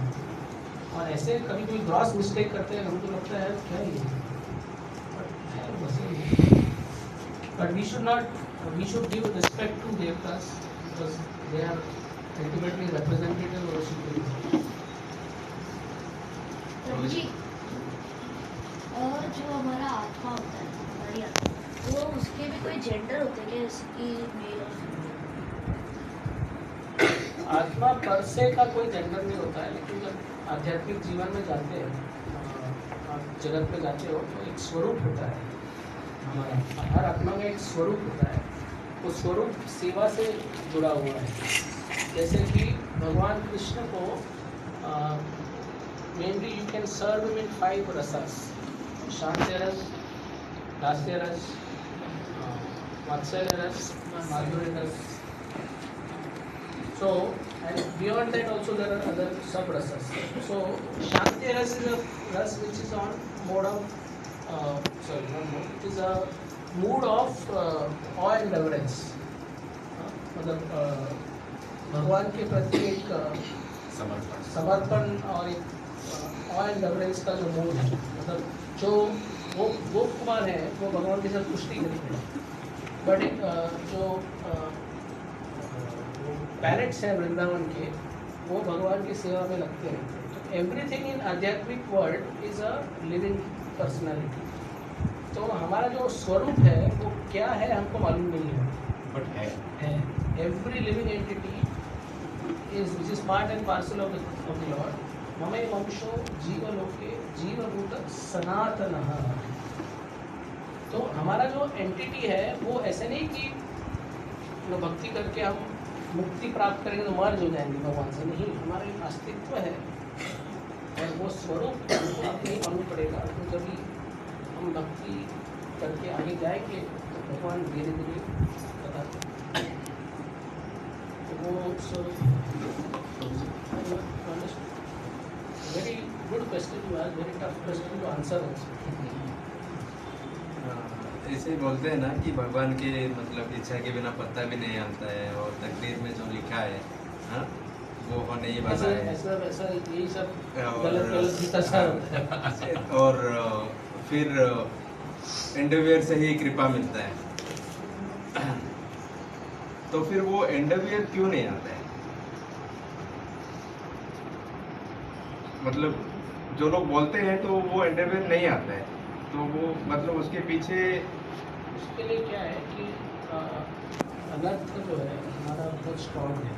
Speaker 1: और ऐसे कभी कभी ग्रॉस मिस्टेक करते हैं, हमको लगता है क्या ये, but we should not, we should give respect to devatas because they are ultimately representative of supreme.
Speaker 3: जी, और जो हमारा आत्मा होता है, हमारी आत्मा, वो उसके भी कोई जेंडर होते हैं क्या, जैसे कि मेल और फीमेल?
Speaker 1: आत्मा पर से का कोई जेंडर नहीं होता है, लेकिन जब आध्यात्मिक जीवन में जाते हैं, आप जगत में जाते हो तो एक स्वरूप होता है हमारा, हर आत्मा में एक स्वरूप होता है। वो स्वरूप सेवा से जुड़ा हुआ है। जैसे कि भगवान कृष्ण को mainly you can serve him in 5 रसस, शांति रस, दास्य रस, वात्सल्य रस, माधुर्य रस। So, and beyond that also there are other sub rasas. So, Shanti ras is a ras which is on mode of, sorry, not mode, it is a mood of awe and reverence. मतलब भगवान के प्रति एक समर्पण और एक awe and reverence का जो मूड है, मतलब जो वो गोप कुमार है वो भगवान के साथ कुश्ती करते हैं, बट जो पैरेट्स हैं वृंदावन के, वो भगवान की सेवा में लगते हैं। तो एवरीथिंग इन आध्यात्मिक world is a living personality. तो हमारा जो स्वरूप है वो क्या है हमको मालूम नहीं है,
Speaker 4: बट है।
Speaker 1: Every living entity is which is part and parcel of the lord. ममे वंशो जीवलोके जीवभूत सनातनः। तो हमारा जो एंटिटी है वो ऐसे नहीं कि भक्ति करके हम मुक्ति प्राप्त करेंगे तो मर्ज हो जाएंगे भगवान से, नहीं, हमारा एक अस्तित्व है और वो स्वरूप हमको नहीं मालूम पड़ेगा। तो जब भी हम भक्ति करके आगे जाएंगे तो भगवान धीरे धीरे बताते हैं। तो वो very good question you asked, very tough question to answer also.
Speaker 2: ऐसे बोलते हैं ना कि भगवान के मतलब इच्छा के बिना पत्ता भी नहीं आता है, और तकदीर में जो लिखा है, हाँ, वो होने ही वाला है।
Speaker 1: ऐसा वैसा यही सब गलत होता है।
Speaker 2: और फिर एंडरवियर से ही कृपा मिलता है। तो फिर वो एंडरवियर क्यों नहीं आता है? मतलब जो लोग बोलते हैं तो वो एंडरवियर नहीं आता है, तो वो मतलब उसके पीछे
Speaker 1: उसके लिए क्या है कि अनर्थ जो है हमारा बहुत स्ट्रॉन्ग है,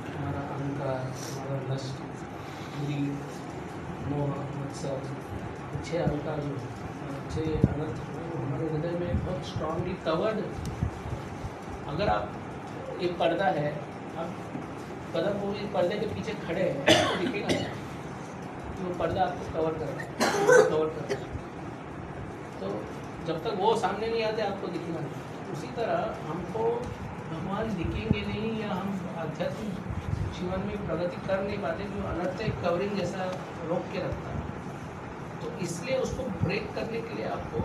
Speaker 1: हमारा अहंकार, हमारा लस्ट, ग्रीड, मोह, मत्सर, 6 अहंकार जो 6 अनर्थ वो हमारे हृदय में बहुत स्ट्रॉन्गली कवर्ड। अगर आप एक पर्दा है, आप कदम वो इस पर्दे के पीछे खड़े हैं तो दिखेगा नहीं, वो पर्दा आपको कवर कर रहा है। तो जब तक वो सामने नहीं आते आपको दिखेगा नहीं। उसी तरह हमको भगवान दिखेंगे नहीं या हम आध्यात्मिक जीवन में प्रगति कर नहीं पाते, जो अनर्थ एक कवरिंग जैसा रोक के रखता है। तो इसलिए उसको ब्रेक करने के लिए आपको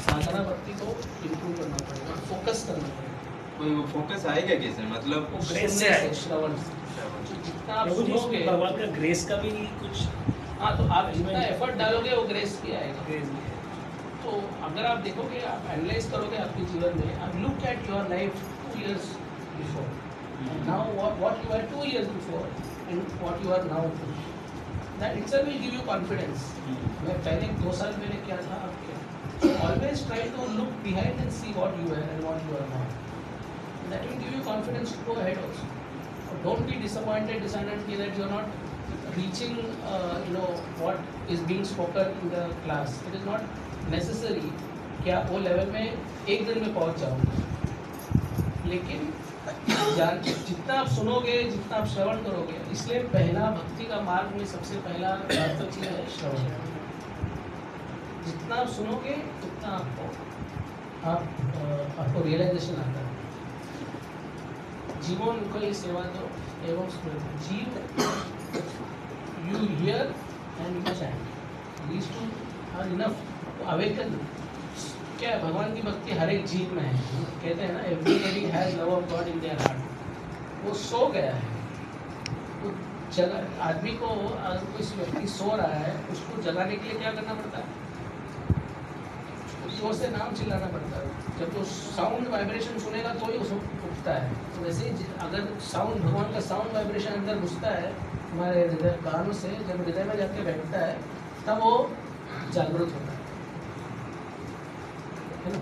Speaker 1: साधना भक्ति को इम्प्रूव करना पड़ेगा, फोकस करना पड़ेगा।
Speaker 2: कोई वो फोकस आएगा कैसे? मतलब
Speaker 1: वो ग्रेस से है, श्रवण से। जितना आप
Speaker 5: प्रभु जी,
Speaker 1: सुनोगे,
Speaker 5: भगवान का ग्रेस का भी कुछ,
Speaker 1: हाँ, तो आप जितना एफर्ट डालोगे वो ग्रेस भी आएगा। तो अगर आप देखोगे, आप एनालाइज करोगे आपके जीवन में, आप look at your life 2 years before, now what you are 2 years before and what you are now, that itself will give you confidence. मैं पहले 2 साल पहले क्या था, अब क्या। always try to look behind and see what you are and what you are not. That will give you confidence to go ahead also. Don't be disappointed, disheartened that you are not reaching, what is being spoken in the class. It is not necessary कि आप वो level में एक दिन में पहुंच जाओ, लेकिन जितना आप सुनोगे, जितना आप श्रवण करोगे, इसलिए पहला भक्ति का मार्ग में सबसे पहला वास्तव चीज है श्रवण। जितना आप सुनोगे उतना आपको रियलाइजेशन आता है। जीवों को ये सेवा दो एवं स्मृति। जीव you hear and you chant, these two are enough to awaken. क्या है, भगवान की भक्ति हर एक जीव में है। कहते हैं ना, everybody has love of God in their heart. वो सो गया है, वो जगह आदमी को, अगर कोई व्यक्ति सो रहा है, उसको जगाने के लिए क्या करना पड़ता है? जोर से नाम चिल्लाना पड़ता है। जब वो साउंड वाइब्रेशन सुनेगा तो ही उसको उठता है। तो वैसे ही अगर साउंड, भगवान का साउंड वाइब्रेशन अंदर घुसता है हमारे हृदय कानों से, जब हृदय में जाके बैठता है तब वो जागृत होता है ना।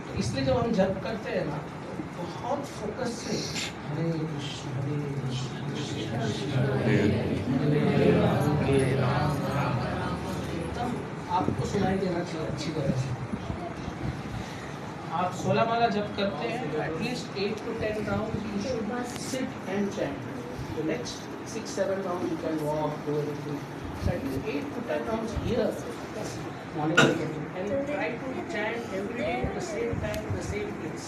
Speaker 1: तो इसलिए जब हम जप करते हैं ना, तो बहुत फोकस से हरे कृष्ण कृष्ण हरे राम एकदम आपको सुनाई देना चाहिए अच्छी तरह से। आप 16 माला जप करते हैं, at least 8 to 10 rounds you should sit and chant. The next 6-7 rounds you can walk, go anything. So at least 8 to 10 rounds here, monitor, and try to chant every day at the same time, the same place.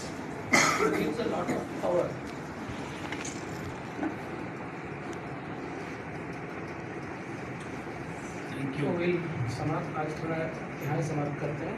Speaker 1: It gives a lot of power. तो वही समाप्त, आज थोड़ा यहाँ समाप्त करते हैं।